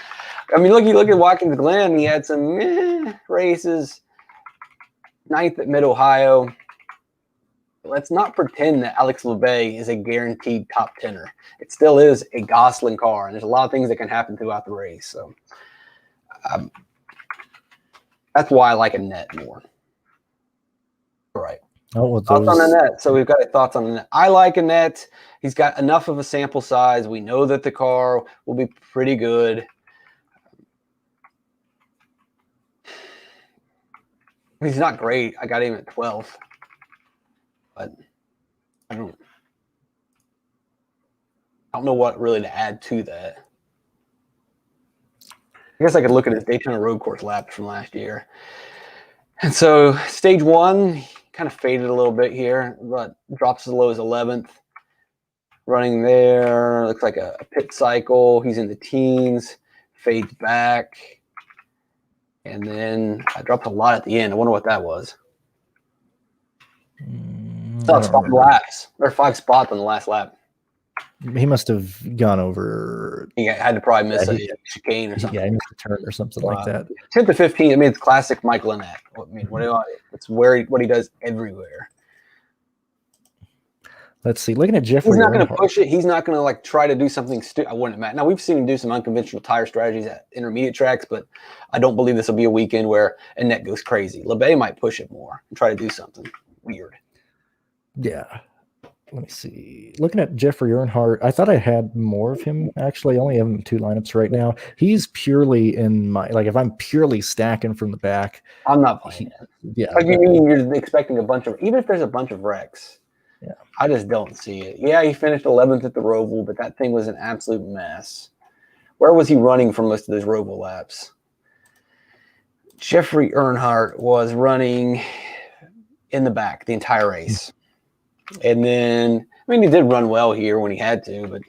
I mean, look at Watkins Glen. He had some races. 9th at Mid Ohio. Let's not pretend that Alex LeBay is a guaranteed top 10er. It still is a Gosling car, and there's a lot of things that can happen throughout the race. So that's why I like a net more. All right. Thoughts on Annette. So we've got thoughts on Annette. I like Annette. He's got enough of a sample size. We know that the car will be pretty good. He's not great. I got him at 12th. But I don't know what really to add to that. I guess I could look at his Daytona Road course laps from last year. And so stage 1, kind of faded a little bit here, but drops as low as 11th. Running there, looks like a pit cycle. He's in the teens, fades back. And then I dropped a lot at the end. I wonder what that was. 5 laps. Or 5 spots on the last lap. He must have gone over. He had to probably miss a chicane or Yeah, something. he missed a turn or something like that. 10 to 15. I mean, it's classic Mike Lynette. I mean, it's what he does everywhere. Let's see. Looking at Jeffrey, he's not going to push it. He's not going to like try to do something stupid. I wouldn't imagine. Now we've seen him do some unconventional tire strategies at intermediate tracks, but I don't believe this will be a weekend where Annette goes crazy. LeBay might push it more and try to do something weird. Yeah. Let me see. Looking at Jeffrey Earnhardt, I thought I had more of him. Actually, I only have him in 2 lineups right now. He's purely in my, like, if I'm purely stacking from the back, I'm not playing it. Yeah. Like you mean you're expecting a bunch of, even if there's a bunch of wrecks. Yeah. I just don't see it. Yeah, he finished 11th at the Roval, but that thing was an absolute mess. Where was he running for most of those Roval laps? Jeffrey Earnhardt was running in the back the entire race. And then, I mean, he did run well here when he had to, but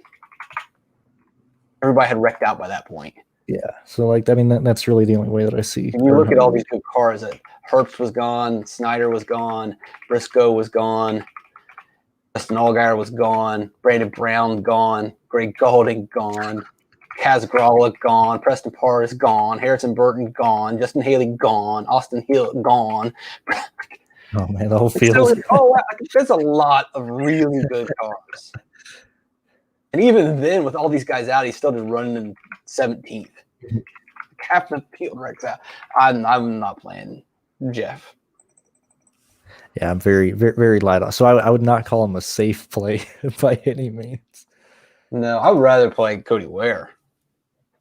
everybody had wrecked out by that point. Yeah. So, like, I mean, that's really the only way that I see. And you look at all these good cars. That Herbst was gone, Snyder was gone, Briscoe was gone, Justin Allgaier was gone, Brandon Brown gone, Greg Gaulding gone, Kaz Grala gone, Preston Parr is gone, Harrison Burton gone, Justin Haley gone, Austin Hill gone. Oh man, the whole field. There's a lot of really good cars. And even then, with all these guys out, he's still just running in 17th. Half the field wrecks out. I'm not playing Jeff. Yeah, I'm very, very, very light on. So I would not call him a safe play by any means. No, I would rather play Cody Ware.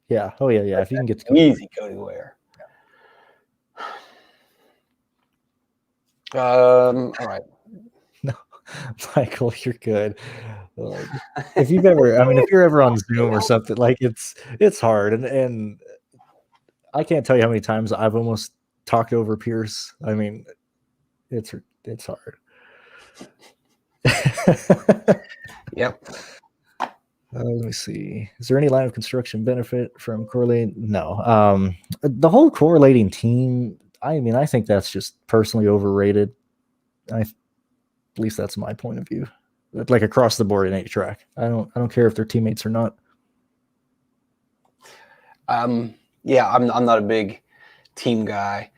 Yeah. Oh yeah, yeah. If you can get easy Cody Ware. All right. No, Michael, you're good. If you've ever, I mean, if you're ever on Zoom or something, like it's hard, and I can't tell you how many times I've almost talked over Pierce. I mean, it's hard. Yep. Let me see. Is there any line of construction benefit from correlating? No. The whole correlating team, I mean, I think that's just personally overrated. At least that's my point of view. Like across the board in any track. I don't care if they're teammates or not. Yeah, I'm not a big team guy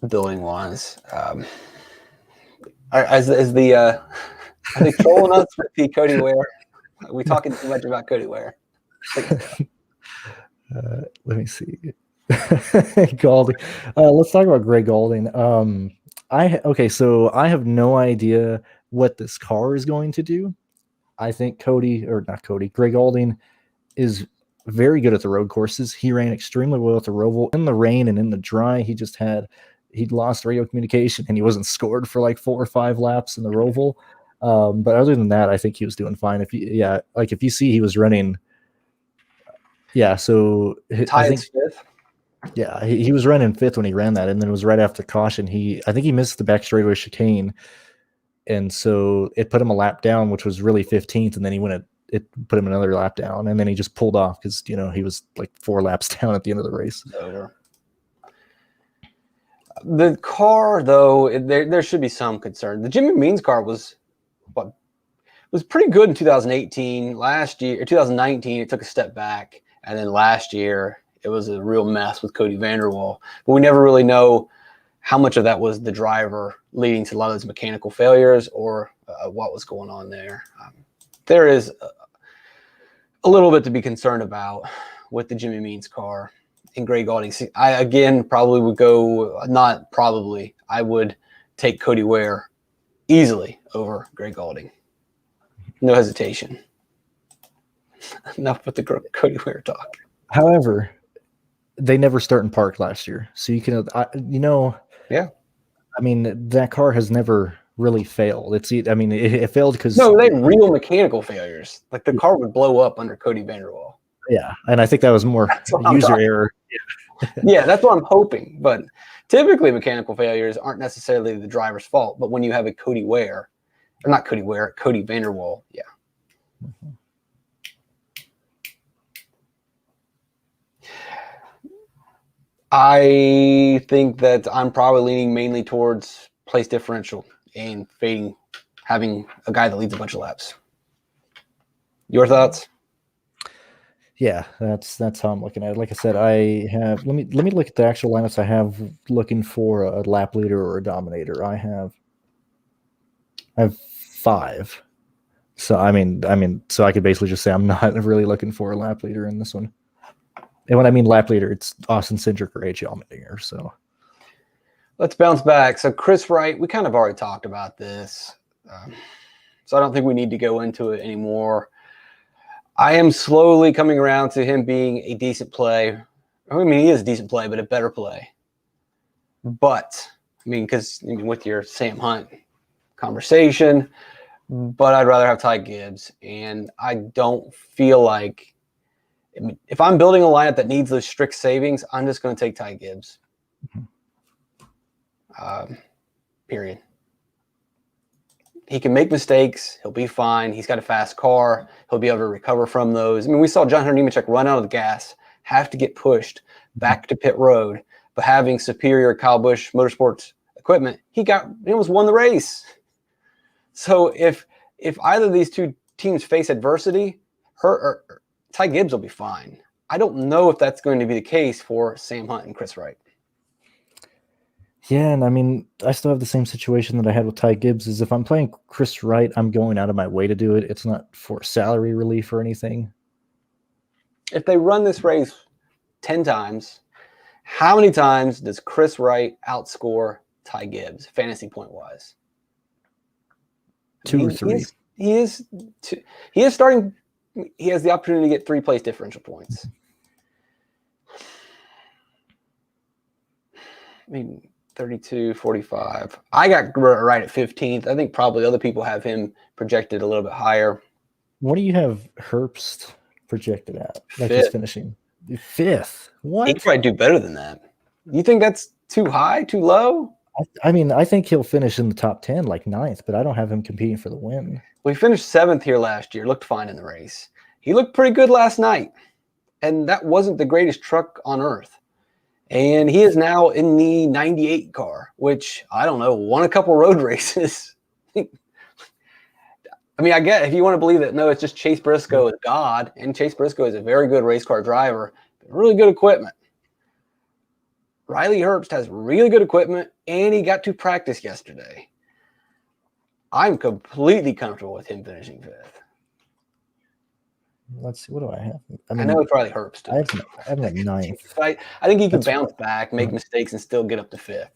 building wise. Are they trolling us with the Cody Ware? Are we talking too much about Cody Ware? Let me see. Gaulding. Let's talk about Greg Gaulding. So I have no idea what this car is going to do. I think Greg Gaulding is very good at the road courses. He ran extremely well at the Roval. In the rain and in the dry, he'd lost radio communication and he wasn't scored for like 4 or 5 laps in the Roval. But other than that, I think he was doing fine. If you see he was running, so Ty and Smith. Yeah, he was running 5th when he ran that, and then it was right after caution. I think he missed the back straightaway chicane, and so it put him a lap down, which was really 15th, and then it put him another lap down, and then he just pulled off because he was like 4 laps down at the end of the race. Over. The car, though, there should be some concern. The Jimmy Means car was pretty good in 2018. Last year, 2019, it took a step back, and then last year it was a real mess with Cody Vanderwall. But we never really know how much of that was the driver leading to a lot of those mechanical failures or what was going on there. There is a little bit to be concerned about with the Jimmy Means car and Greg Gaulding. I, again, probably would go, not probably, I would take Cody Ware easily over Greg Gaulding. No hesitation. Enough with the Cody Ware talk. However, they never start in park last year. So you can, yeah. I mean, that car has never really failed. It failed because no, they had real mechanical failures. Like the car would blow up under Cody Vanderwall. Yeah, and I think that was more user error. Yeah, that's what I'm hoping. But typically, mechanical failures aren't necessarily the driver's fault. But when you have a Cody Vanderwall, yeah. Mm-hmm. I think that I'm probably leaning mainly towards place differential and having a guy that leads a bunch of laps. Your thoughts? Yeah, that's how I'm looking at it. Like I said, I have let me look at the actual lineups I have looking for a lap leader or a dominator. I have 5. So so I could basically just say I'm not really looking for a lap leader in this one. And when I mean lap leader, it's Austin Cindric or H. Allmendinger. So let's bounce back. So Chris Wright, we kind of already talked about this. So I don't think we need to go into it anymore. I am slowly coming around to him being a decent play. I mean, he is a decent play, but a better play. But, because with your Sam Hunt conversation, but I'd rather have Ty Gibbs. And I don't feel like, if I'm building a lineup that needs those strict savings, I'm just going to take Ty Gibbs. Period. He can make mistakes. He'll be fine. He's got a fast car. He'll be able to recover from those. We saw John Hunter Nemechek run out of the gas, have to get pushed back to pit road, but having superior Kyle Busch Motorsports equipment, he almost won the race. So if either of these two teams face adversity, Ty Gibbs will be fine. I don't know if that's going to be the case for Sam Hunt and Chris Wright. Yeah, and I still have the same situation that I had with Ty Gibbs. Is if I'm playing Chris Wright, I'm going out of my way to do it. It's not for salary relief or anything. If they run this race 10 times, how many times does Chris Wright outscore Ty Gibbs, fantasy point wise? 2 or 3. He is starting. He has the opportunity to get 3 place differential points. 32, 45. I got right at 15th. I think probably other people have him projected a little bit higher. What do you have Herbst projected at? Like 5th. He's finishing 5th. What? He could probably do better than that. You think that's too high, too low? I think he'll finish in the top 10, like 9th, but I don't have him competing for the win. Well, he finished 7th here last year. Looked fine in the race. He looked pretty good last night. And that wasn't the greatest truck on earth. And he is now in the 98 car, which, I don't know, won a couple road races. I get if you want to believe that, no, it's just Chase Briscoe is God, and Chase Briscoe is a very good race car driver, really good equipment. Riley Herbst has really good equipment, and he got to practice yesterday. I'm completely comfortable with him finishing 5th. Let's see, what do I have? I know it's Riley Herbst. I have him at 9th. I think he can bounce back, make mistakes, and still get up to 5th.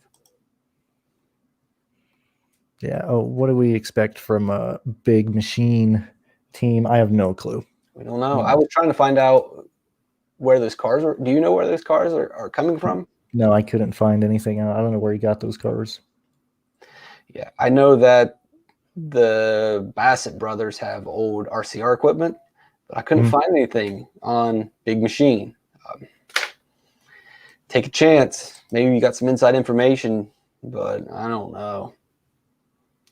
Yeah. Oh, what do we expect from a big machine team? I have no clue. We don't know. I was trying to find out where those cars are. Do you know where those cars are coming from? No, I couldn't find anything. I don't know where he got those cars. Yeah, I know that the Bassett brothers have old RCR equipment, but I couldn't find anything on Big Machine. Take a chance. Maybe you got some inside information, but I don't know.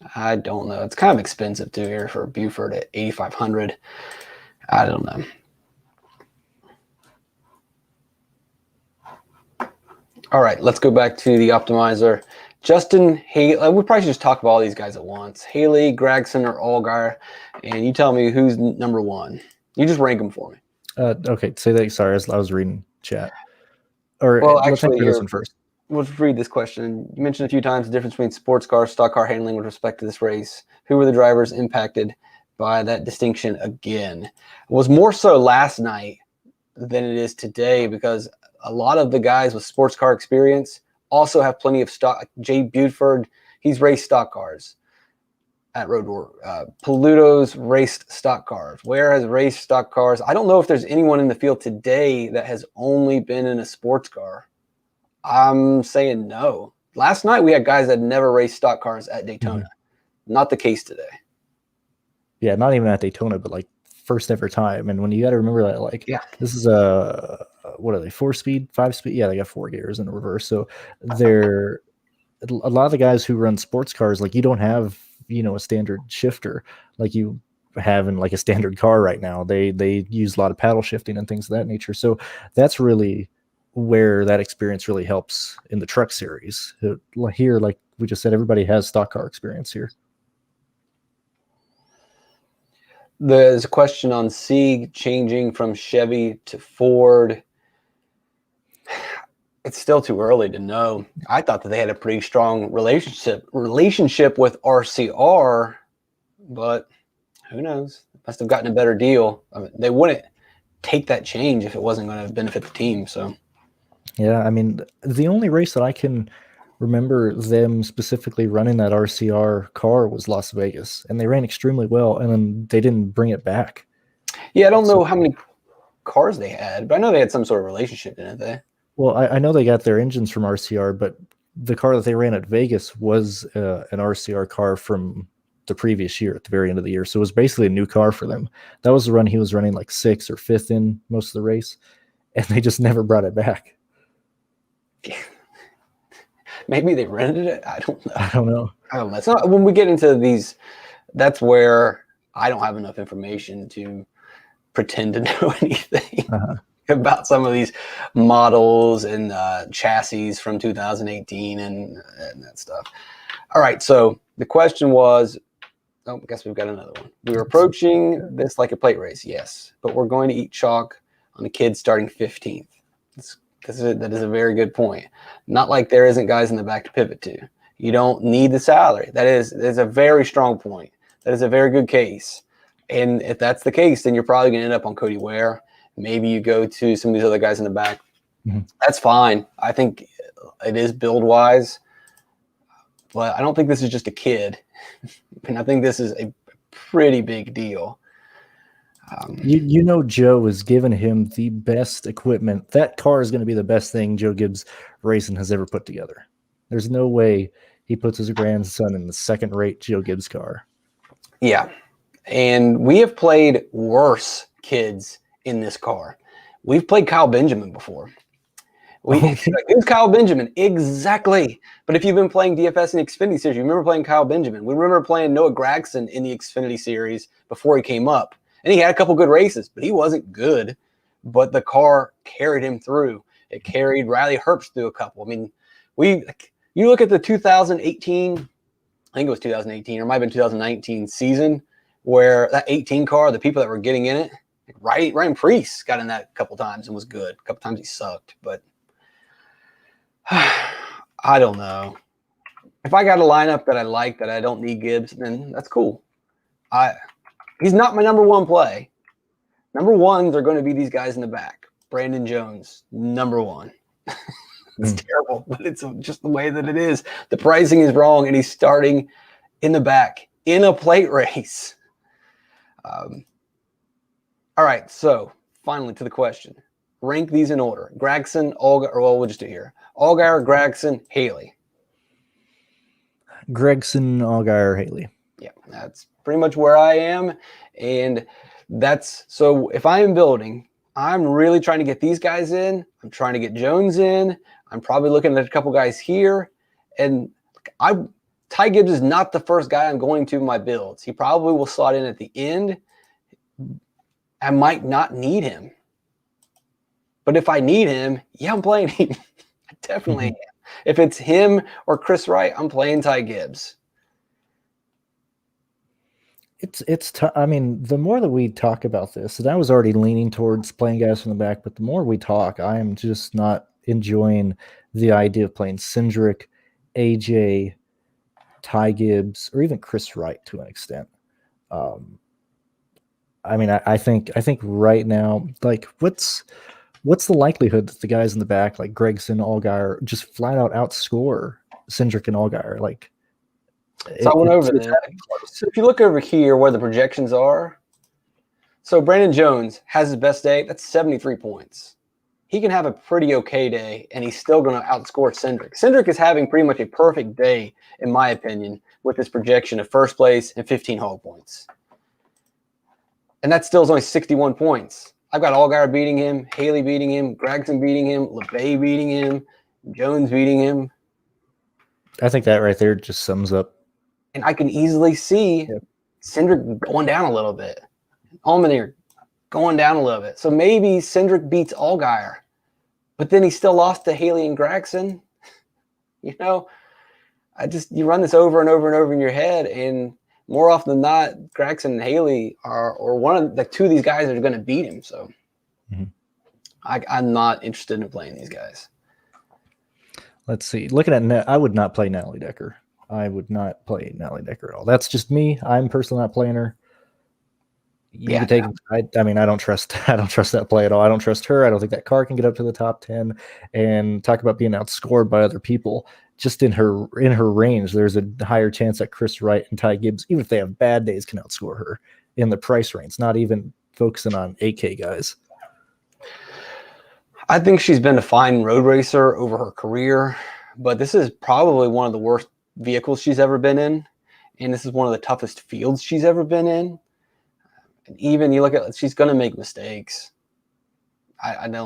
It's kind of expensive too here for Buford at $8,500. I don't know. All right, let's go back to the optimizer. Justin Haley, we probably should just talk about all these guys at once. Haley, Gregson, or Allgaier, and you tell me who's number 1. You just rank them for me. Okay, say that. Sorry, I was reading chat. Or let's actually, this one first. We'll read this question. You mentioned a few times the difference between sports car, stock car handling with respect to this race. Who were the drivers impacted by that distinction again? It was more so last night than it is today because a lot of the guys with sports car experience also have plenty of stock. Jay Buford, he's raced stock cars at Road War. Paluto's raced stock cars. Ware has raced stock cars. I don't know if there's anyone in the field today that has only been in a sports car. I'm saying no. Last night we had guys that never raced stock cars at Daytona. Not the case today. Yeah, not even at Daytona, but like first ever time. And when you got to remember that, this is what are they? 4-speed, 5-speed? Yeah, they got 4 gears in the reverse. So they're a lot of the guys who run sports cars, like you don't have, a standard shifter like you have in like a standard car right now. They use a lot of paddle shifting and things of that nature. So that's really where that experience really helps in the truck series. Here, like we just said, everybody has stock car experience here. There's a question on Sieg changing from Chevy to Ford. It's still too early to know. I thought that they had a pretty strong relationship with RCR, but who knows? Must have gotten a better deal. I mean, they wouldn't take that change if it wasn't going to benefit the team. So, yeah, I mean, the only race that I can remember them specifically running that RCR car was Las Vegas, and they ran extremely well, and then they didn't bring it back. yeah, I don't know how many cars they had, but I know they had some sort of relationship, didn't they? Well, I know they got their engines from RCR, but the car that they ran at Vegas was an RCR car from the previous year at the very end of the year. So it was basically a new car for them. That was the run he was running like 6th or 5th in most of the race, and they just never brought it back. Maybe they rented it. I don't know. I don't know. It's not, when we get into these, that's where I don't have enough information to pretend to know anything about some of these models and chassis from 2018 and that stuff. All right. So the question was, I guess we've got another one. We were approaching this like a plate race. Yes, but we're going to eat chalk on the kids starting 15th. That is a very good point. Not like there isn't guys in the back to pivot to. You don't need the salary. That is a very strong point. That is a very good case. And if that's the case, then you're probably going to end up on Cody Ware. Maybe you go to some of these other guys in the back. Mm-hmm. That's fine. I think it is build-wise. But I don't think this is just a kid. And I think this is a pretty big deal. You know, Joe has given him the best equipment. That car is going to be the best thing Joe Gibbs Racing has ever put together. There's no way he puts his grandson in the second-rate Joe Gibbs car. Yeah, and we have played worse kids in this car. We've played Kyle Benjamin before. Who's Kyle Benjamin? Exactly. But if you've been playing DFS and Xfinity series, you remember playing Kyle Benjamin. We remember playing Noah Gragson in the Xfinity series before he came up. And he had a couple good races, but he wasn't good. But the car carried him through. It carried Riley Herbst through a couple. I mean, you look at the 2018, I think it was 2018, or it might have been 2019 season, where that 18 car, the people that were getting in it, Ryan Preece got in that a couple times and was good. A couple times he sucked, but I don't know. If I got a lineup that I like, that I don't need Gibbs, then that's cool. He's not my number one play. Number ones are going to be these guys in the back. Brandon Jones, number one. It's terrible, but it's just the way that it is. The pricing is wrong, and he's starting in the back in a plate race. All right, so finally to the question. Rank these in order. Gragson, Allgaier, or well, we'll just do here. Allgaier, Gragson, Haley. Gregson, Allgaier, Haley. Yeah, that's pretty much where I am. And that's so if I am building, I'm really trying to get these guys in. I'm trying to get Jones in. I'm probably looking at a couple guys here. And Ty Gibbs is not the first guy I'm going to in my builds. He probably will slot in at the end. I might not need him. But if I need him, yeah, I'm playing him. I definitely am. If it's him or Chris Wright, I'm playing Ty Gibbs. I mean, the more that we talk about this, and I was already leaning towards playing guys from the back, but the more we talk, I am just not enjoying the idea of playing Cindric, AJ, Ty Gibbs, or even Chris Wright to an extent. I mean, I think right now, like, what's the likelihood that the guys in the back, like Gregson, Allgaier, just flat out outscore Cindric and Allgaier? Like, so I went over there. So if you look over here where the projections are, so Brandon Jones has his best day. That's 73 points. He can have a pretty okay day, and he's still going to outscore Cindric. Cindric is having pretty much a perfect day, in my opinion, with his projection of first place and 15 hog points. And that still is only 61 points. I've got Allgaier beating him, Haley beating him, Gragson beating him, LeBay beating him, Jones beating him. I think that right there just sums up. And I can easily see Cindric going down a little bit. Allmendinger going down a little bit. So maybe Cindric beats Allgaier, but then he still lost to Haley and Gragson. You know, you run this over and over and over in your head, and more often than not, Gragson and Haley are, or one of the two of these guys are going to beat him. So I'm not interested in playing these guys. Let's see. Looking at I would not play Natalie Decker. I would not play Natalie Decker at all. That's just me. I'm personally not playing her. You can take. I mean, I don't trust that play at all. I don't trust her. I don't think that car can get up to the top 10. And talk about being outscored by other people. Just in her range, there's a higher chance that Kris Wright and Ty Gibbs, even if they have bad days, can outscore her in the price range. Not even focusing on 8K guys. I think she's been a fine road racer over her career, but this is probably one of the worst vehicles she's ever been in, and this is one of the toughest fields she's ever been in. And even you look at, she's going to make mistakes. I'd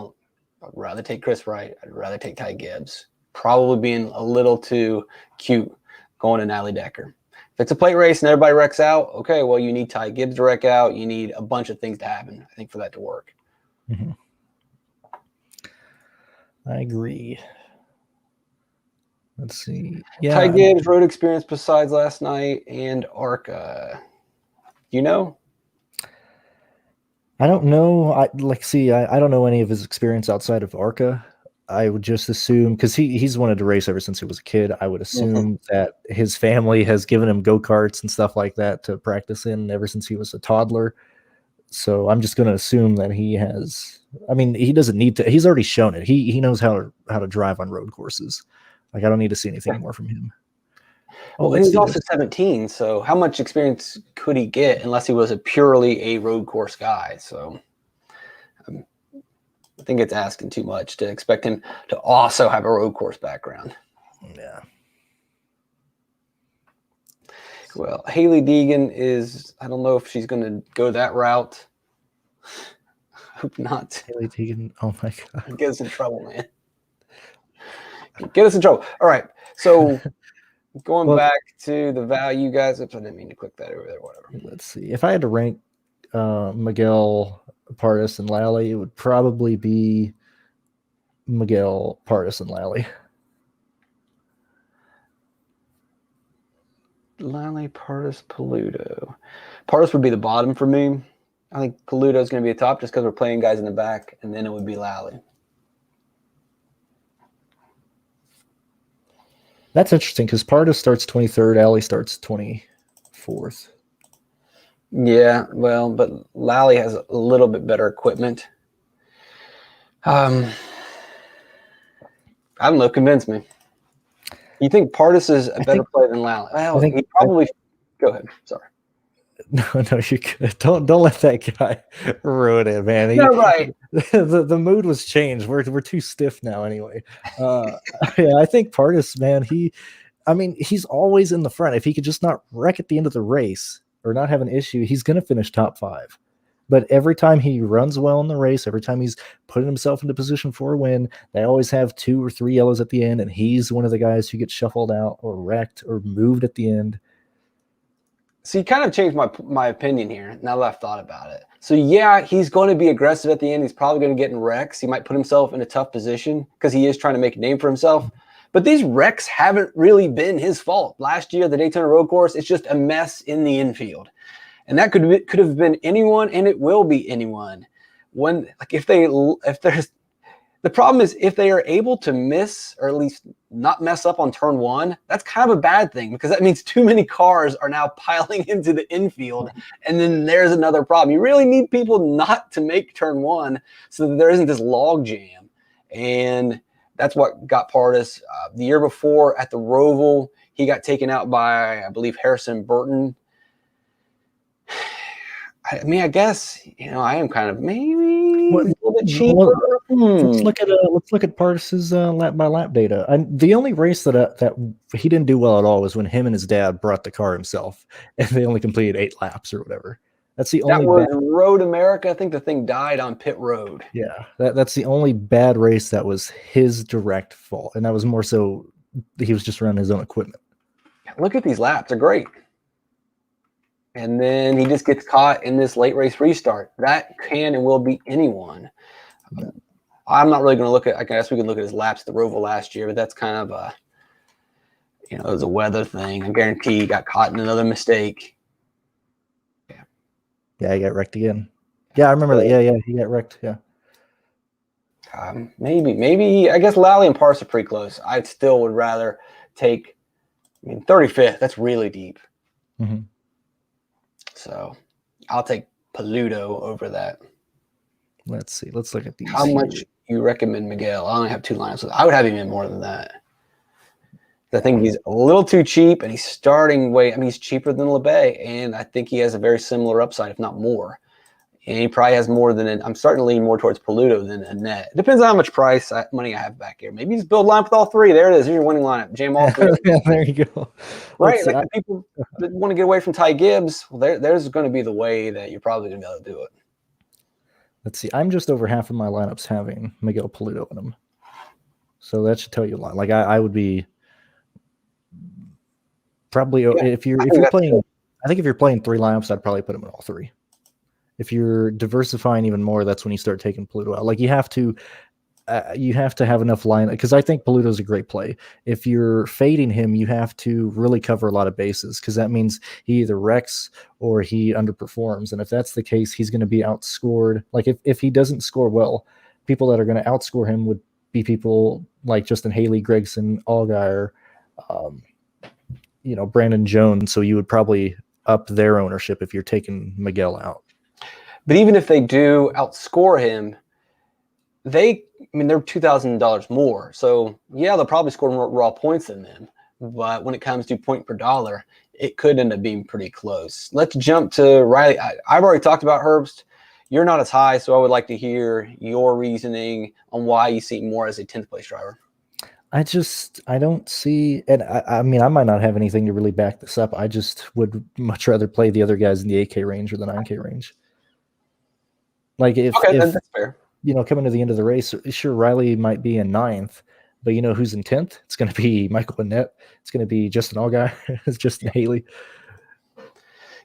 rather take Kris Wright. I'd rather take Ty Gibbs. Probably being a little too cute going to Natalie Decker. If it's a plate race and everybody wrecks out, okay, well, you need Ty Gibbs to wreck out. You need a bunch of things to happen, I think, for that to work. Mm-hmm. I agree. Let's see. Yeah, Ty Gibbs road experience besides last night and ARCA. You know? I don't know. I don't know any of his experience outside of ARCA. I would just assume, because he's wanted to race ever since he was a kid, I would assume that his family has given him go-karts and stuff like that to practice in ever since he was a toddler. So I'm just going to assume that he has. I mean, he doesn't need to. He's already shown it. He knows how to drive on road courses. Like, I don't need to see anything more from him. Well, and he's also 17. So how much experience could he get unless he was purely a road course guy? So I think it's asking too much to expect him to also have a road course background. Yeah. Well, Haley Deegan is, I don't know if she's going to go that route. Hope not. Haley Deegan, oh my God. Get us in trouble, man. Get us in trouble. All right. So going back to the value, guys. Oops, I didn't mean to click that over there. Whatever. Let's see. If I had to rank Miguel, Pardis, and Lally, it would probably be Miguel, Pardis, and Lally. Lally, Pardis, Paludo. Pardis would be the bottom for me. I think Paludo is going to be a top just because we're playing guys in the back, and then it would be Lally. That's interesting because Pardis starts 23rd, Lally starts 24th. Yeah, well, but Lally has a little bit better equipment. I don't know. Convince me. You think Pardis is a better play than Lally? Well, he probably. Go ahead. Sorry. No, you could. Don't let that guy ruin it, man. No, right. The mood was changed. We're too stiff now, anyway. Yeah, I think Pardis, man. He's always in the front. If he could just not wreck at the end of the race or not have an issue, he's going to finish top 5. But every time he runs well in the race, every time he's putting himself into position for a win, they always have 2 or 3 yellows at the end, and he's one of the guys who gets shuffled out or wrecked or moved at the end. So you kind of changed my opinion here now that I've thought about it. So yeah, he's going to be aggressive at the end. He's probably going to get in wrecks. He might put himself in a tough position because he is trying to make a name for himself. But these wrecks haven't really been his fault. Last year, the Daytona Road Course, it's just a mess in the infield. And that could have been anyone, and it will be anyone. The problem is if they are able to miss or at least not mess up on turn 1, that's kind of a bad thing because that means too many cars are now piling into the infield, and then there's another problem. You really need people not to make turn 1 so that there isn't this log jam, and that's what got Pardis. The year before at the Roval, he got taken out by, I believe, Harrison Burton. I guess, I am kind of maybe a little bit cheaper. Let's look at Pardis's lap by lap data. The only race that he didn't do well at all was when him and his dad brought the car himself, and they only completed 8 laps or whatever. That's the only. That was Road America. I think the thing died on pit road. Yeah, that's the only bad race that was his direct fault, and that was more so he was just running his own equipment. Look at these laps; they're great. And then he just gets caught in this late race restart. That can and will be anyone. I'm not really going to look at. I guess we can look at his laps at the Roval last year, but that's kind of it was a weather thing. I guarantee he got caught in another mistake. Yeah, he got wrecked again. Yeah, I remember that. Yeah, he got wrecked. Yeah. Maybe. I guess Lally and Parse are pretty close. I still would rather take. 35th. That's really deep. Mm-hmm. So, I'll take Paluto over that. Let's see. Let's look at these. How much you recommend Miguel? I only have 2 lineups. I would have him in more than that. I think he's a little too cheap, and he's starting way. He's cheaper than LeBay, and I think he has a very similar upside, if not more. And he probably has more than I'm starting to lean more towards Paluto than Annette. It depends on how much money I have back here. Maybe just build a lineup with all 3. There it is. Here's your winning lineup. Jam all 3. Yeah, there you go. Right, like the people that want to get away from Ty Gibbs, well, there's going to be the way that you're probably going to be able to do it. Let's see. I'm just over half of my lineups having Miguel Paluto in them, so that should tell you a lot. Like I would be probably if you're playing. Good. I think if you're playing 3 lineups, I'd probably put him in all 3. If you're diversifying even more, that's when you start taking Paluto out. Like you have to have enough line, because I think Paluto's a great play. If you're fading him, you have to really cover a lot of bases, because that means he either wrecks or he underperforms. And if that's the case, he's going to be outscored. Like if he doesn't score well, people that are going to outscore him would be people like Justin Haley, Gregson, Allgaier, Brandon Jones. So you would probably up their ownership if you're taking Miguel out. But even if they do outscore him, they're $2,000 more. So yeah, they'll probably score more raw points than them. But when it comes to point per dollar, it could end up being pretty close. Let's jump to Riley. I've already talked about Herbst. You're not as high, so I would like to hear your reasoning on why you see more as a 10th place driver. I don't see, and I might not have anything to really back this up. I just would much rather play the other guys in the 8K range or the 9K range. Like if that's fair. Coming to the end of the race, sure, Riley might be in 9th, but who's in 10th? It's going to be Michael Annett. It's going to be Justin Allgaier. It's Justin Haley.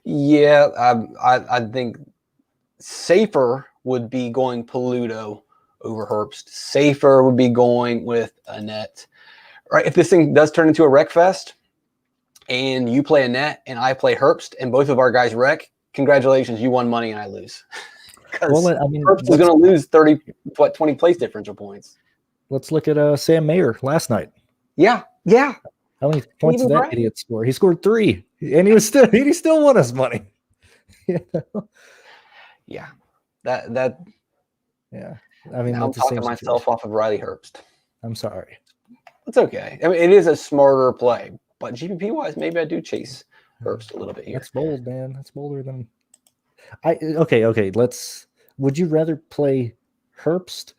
Yeah, I think safer would be going Paluto over Herbst. Safer would be going with Annett. Right? If this thing does turn into a wreck fest and you play Annett and I play Herbst and both of our guys wreck, congratulations, you won money and I lose. Because Herbst is going to lose 20 place differential points. Let's look at Sam Mayer last night. Yeah. How many points did that idiot score? He scored 3, and he still won us money. Yeah. That. Yeah. I'm talking myself off of Riley Herbst. I'm sorry. It's okay. it is a smarter play, but GPP wise, maybe I do chase Herbst a little bit here. That's bold, man. That's bolder than. Okay. Would you rather play Herbst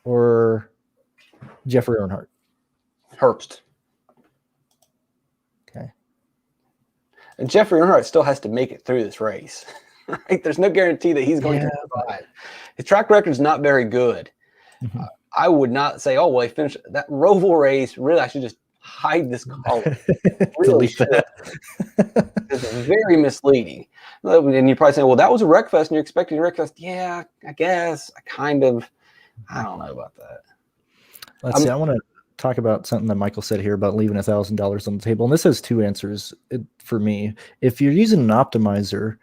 or Jeffrey Earnhardt? Herbst. Okay. And Jeffrey Earnhardt still has to make it through this race. Right? There's no guarantee that he's going to survive. His track record is not very good. Mm-hmm. I would not say, oh, well, he finished that Roval race. Really, I should just hide this column. Really should. It's very misleading. And you're probably saying, well, that was a wreck fest, and you're expecting a wreck fest. Yeah, I guess. I don't know about that. Let's see. I want to talk about something that Michael said here about leaving $1,000 on the table. And this has 2 answers for me. If you're using an optimizer,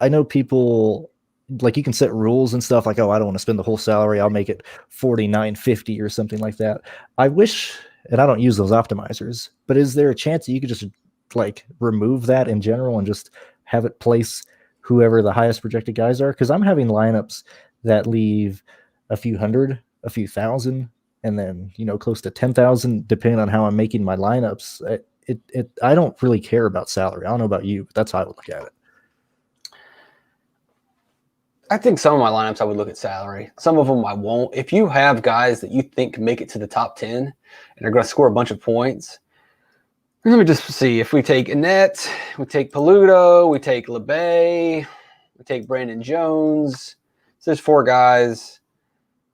I know people like you can set rules and stuff like, oh, I don't want to spend the whole salary. I'll make it $49.50 or something like that. I wish, and I don't use those optimizers, but is there a chance that you could just like remove that in general and just have it place whoever the highest projected guys are? Because I'm having lineups that leave a few hundred, a few thousand, and then, close to 10,000, depending on how I'm making my lineups. I don't really care about salary. I don't know about you, but that's how I would look at it. I think some of my lineups I would look at salary. Some of them I won't. If you have guys that you think can make it to the top 10 and are going to score a bunch of points, let me just see. If we take Annett, we take Paluto, we take LeBay, we take Brandon Jones. So there's 4 guys.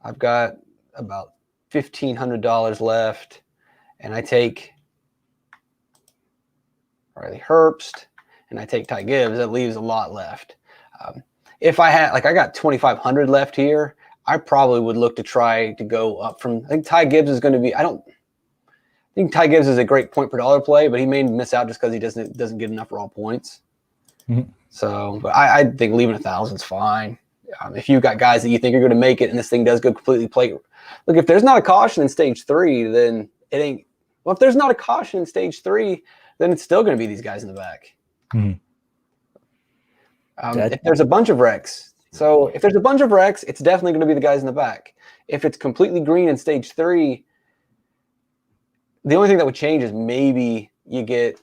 I've got about $1,500 left, and I take Riley Herbst, and I take Ty Gibbs. That leaves a lot left. If I had, I got 2,500 left here, I probably would look to try to go up from. I think Ty Gibbs is going to be. I think Ty Gibbs is a great point per dollar play, but he may miss out just because he doesn't get enough raw points. Mm-hmm. So, but I think leaving 1,000 is fine. If you've got guys that you think are going to make it and this thing does go completely plate. Look, if there's not a caution in stage 3, then it ain't. Well, if there's not a caution in stage 3, then it's still going to be these guys in the back. Mm-hmm. If there's a bunch of wrecks, it's definitely going to be the guys in the back. If it's completely green in stage 3, the only thing that would change is maybe you get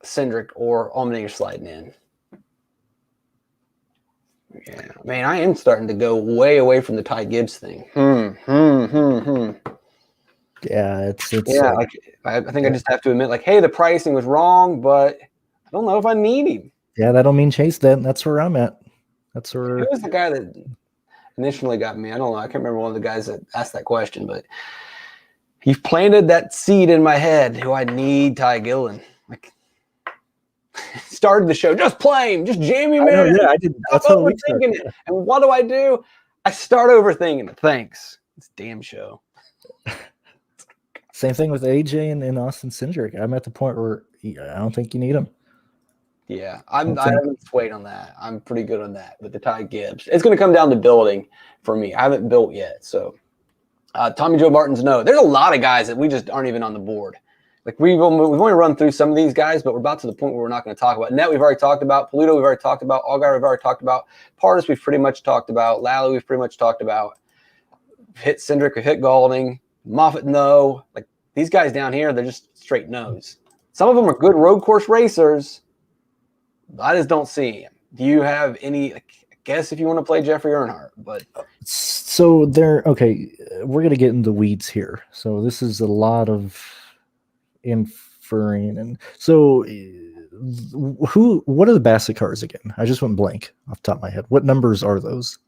Cindric or Allmendinger sliding in. Yeah, man, I am starting to go way away from the Ty Gibbs thing. Yeah, it's yeah. I think I just have to admit, like, hey, the pricing was wrong, but I don't know if I need him. Yeah, that don't mean chase that. That's where I'm at. That's where. Who was the guy that initially got me? I don't know. I can't remember one of the guys that asked that question, but he planted that seed in my head. Who I need Ty Gillen. Like, started the show, just play him, just jam him in. Yeah, I did. That's I'm overthinking it. And what do? I start overthinking it. Thanks. It's a damn show. Same thing with AJ and Austin Cindric. I'm at the point where I don't think you need them. Yeah, I haven't swayed on that. I'm pretty good on that with the Ty Gibbs. It's going to come down to building for me. I haven't built yet. So Tommy Joe Martin's no. There's a lot of guys that we just aren't even on the board. Like we've only run through some of these guys, but we're about to the point where we're not going to talk about. Net we've already talked about. Polito we've already talked about. Allgaier we've already talked about. Partis we've pretty much talked about. Lally we've pretty much talked about. Hit Cindric, we've hit Gaulding. Moffitt, no. Like these guys down here, they're just straight no's. Some of them are good road course racers. I just don't see him. Do you have any? I guess if you want to play Jeffrey Earnhardt, but so they're okay. We're gonna get in the weeds here. So this is a lot of inferring, and so what are the Bassett cars again? I just went blank off the top of my head. What numbers are those?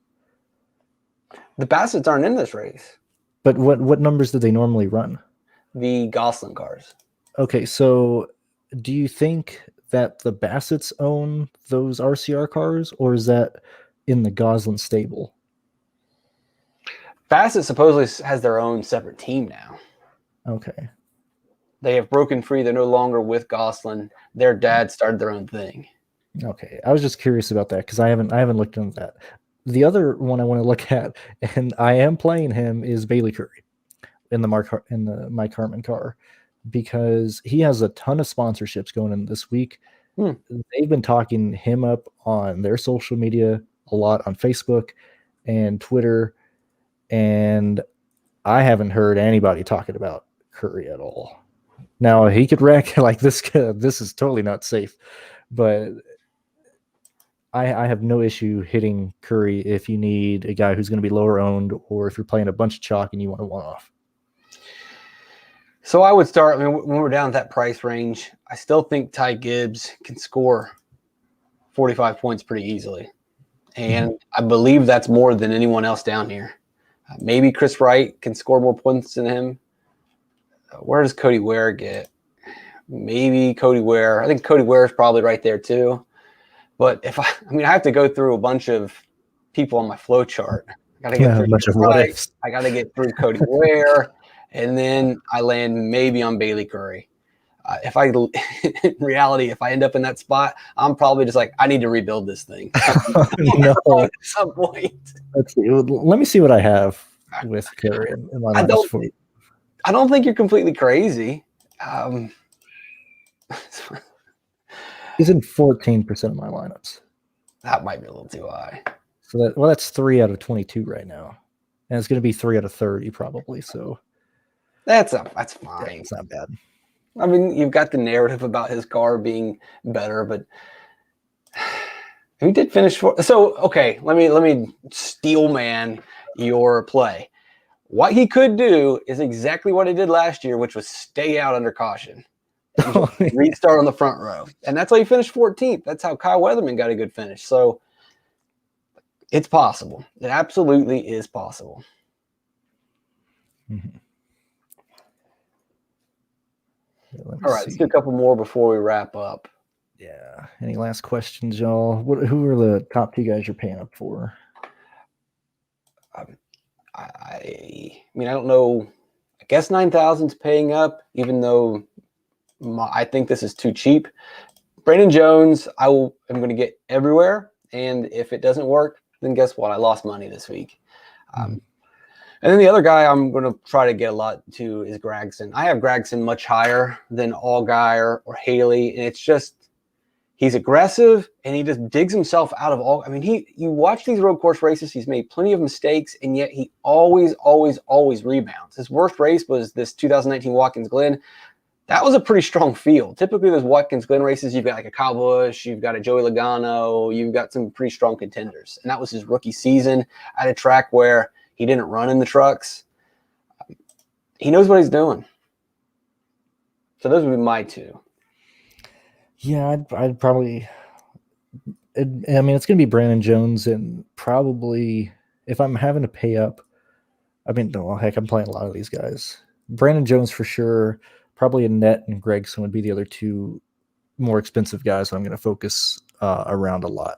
The Bassets aren't in this race. But what numbers do they normally run? The Gosselin cars. Okay, so do you think that the Bassets own those RCR cars, or is that in the Gosselin stable? Bassett supposedly has their own separate team now. Okay. They have broken free. They're no longer with Gosselin. Their dad started their own thing. Okay. I was just curious about that because I haven't looked into that. The other one I want to look at, and I am playing him, is Bailey Curry in the Mike Harmon car, because he has a ton of sponsorships going in this week. They've been talking him up on their social media a lot, on Facebook and Twitter, and I haven't heard anybody talking about Curry at all. Now he could wreck like this. This is totally not safe, but I have no issue hitting Curry if you need a guy who's going to be lower owned, or if you're playing a bunch of chalk and you want a one-off. So I would start, when we're down at that price range, I still think Ty Gibbs can score 45 points pretty easily. And I believe that's more than anyone else down here. Maybe Chris Wright can score more points than him. Where does Cody Ware get? Maybe Cody Ware. I think Cody Ware is probably right there too. But if I have to go through a bunch of people on my flow chart. I got to get through a bunch of what ifs. I got to get through Cody Ware. And then I land maybe on Bailey Curry. In reality, if I end up in that spot, I'm probably just like, I need to rebuild this thing. No. At some point. Let's see. Let me see what I have with Curry in my lineups. I don't think you're completely crazy. He's in 14% of my lineups. That might be a little too high. So that's 3 out of 22 right now, and it's going to be 3 out of 30 probably. So. That's fine. Yeah, it's not bad. I mean, you've got the narrative about his car being better, but he did finish fourth. So, okay, let me steel man your play. What he could do is exactly what he did last year, which was stay out under caution. Restart on the front row. And that's how he finished 14th. That's how Kyle Weatherman got a good finish. So it's possible. It absolutely is possible. Mm-hmm. All right, let's do a couple more before we wrap up. Yeah. Any last questions, y'all? Who are the top 2 guys you're paying up for? I don't know. I guess 9,000's paying up, even though I think this is too cheap. Brandon Jones, am going to get everywhere. And if it doesn't work, then guess what? I lost money this week. And then the other guy I'm going to try to get a lot to is Gragson. I have Gragson much higher than Allgaier or Haley. And it's just, he's aggressive and he just digs himself out of all. I mean, you watch these road course races, he's made plenty of mistakes, and yet he always rebounds. His worst race was this 2019 Watkins Glen. That was a pretty strong field. Typically, those Watkins Glen races, you've got like a Kyle Busch, you've got a Joey Logano, you've got some pretty strong contenders. And that was his rookie season at a track where he didn't run in the trucks. He knows what he's doing. So those would be my two. Yeah, I'd probably. I mean, it's going to be Brandon Jones, and probably if I'm having to pay up, I mean, no, heck, I'm playing a lot of these guys. Brandon Jones for sure. Probably Annette and Gregson would be the other two more expensive guys that I'm going to focus around a lot.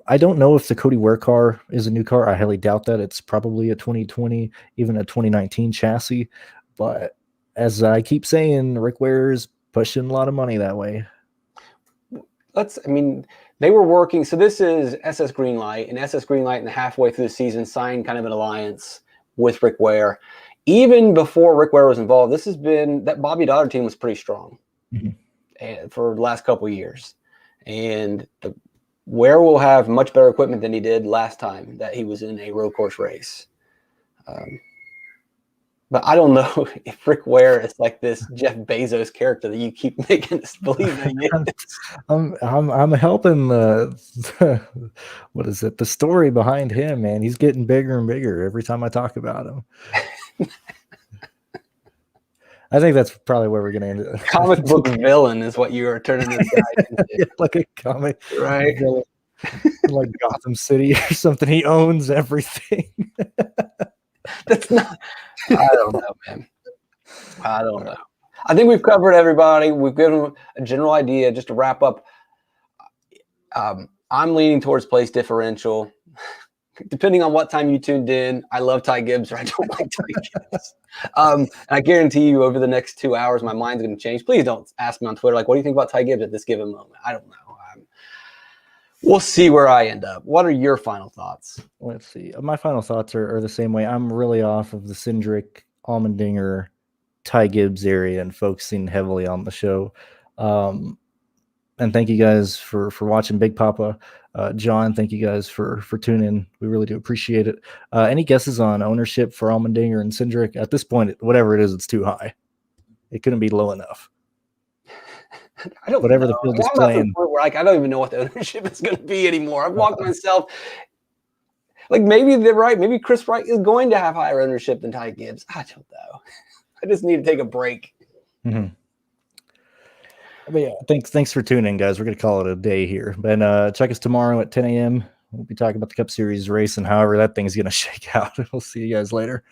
I don't know if the Cody Ware car is a new car. I highly doubt that. It's probably a 2020, even a 2019 chassis. But as I keep saying, Rick Ware's pushing a lot of money that way. They were working. So this is SS Greenlight, and SS Greenlight in the halfway through the season signed kind of an alliance with Rick Ware. Even before Rick Ware was involved, this has been that Bobby Dotter team was pretty strong for the last couple of years. And Ware will have much better equipment than he did last time that he was in a road course race. But I don't know if Rick Ware is like this Jeff Bezos character that you keep making us believe in. I'm helping the what is it? The story behind him, man. He's getting bigger and bigger every time I talk about him. I think that's probably where we're going to end it. Comic book villain is what you are turning this guy into. Like a comic right villain, like Gotham City or something. He owns everything. That's not. I don't know, man. I don't know. I think we've covered everybody. We've given them a general idea. Just to wrap up, I'm leaning towards place differential. Depending on what time you tuned in, I love Ty Gibbs or I don't like Ty Gibbs. And I guarantee you over the next 2 hours, my mind's going to change. Please don't ask me on Twitter, like, what do you think about Ty Gibbs at this given moment? I don't know. We'll see where I end up. What are your final thoughts? Let's see. My final thoughts are the same way. I'm really off of the Cindric, Allmendinger, Ty Gibbs area and focusing heavily on the show. And thank you guys for watching Big Papa. John, thank you guys for tuning in. We really do appreciate it. Any guesses on ownership for Allmendinger and Cindric? At this point, whatever it is, it's too high. It couldn't be low enough. I don't Whatever know. the field is playing. I don't even know what the ownership is going to be anymore. I've walked myself. Like maybe they're right. Maybe Chris Wright is going to have higher ownership than Ty Gibbs. I don't know. I just need to take a break. Mm-hmm. But yeah, thanks for tuning in, guys. We're going to call it a day here. But check us tomorrow at 10 a.m. We'll be talking about the Cup Series race and however that thing's going to shake out. We'll see you guys later.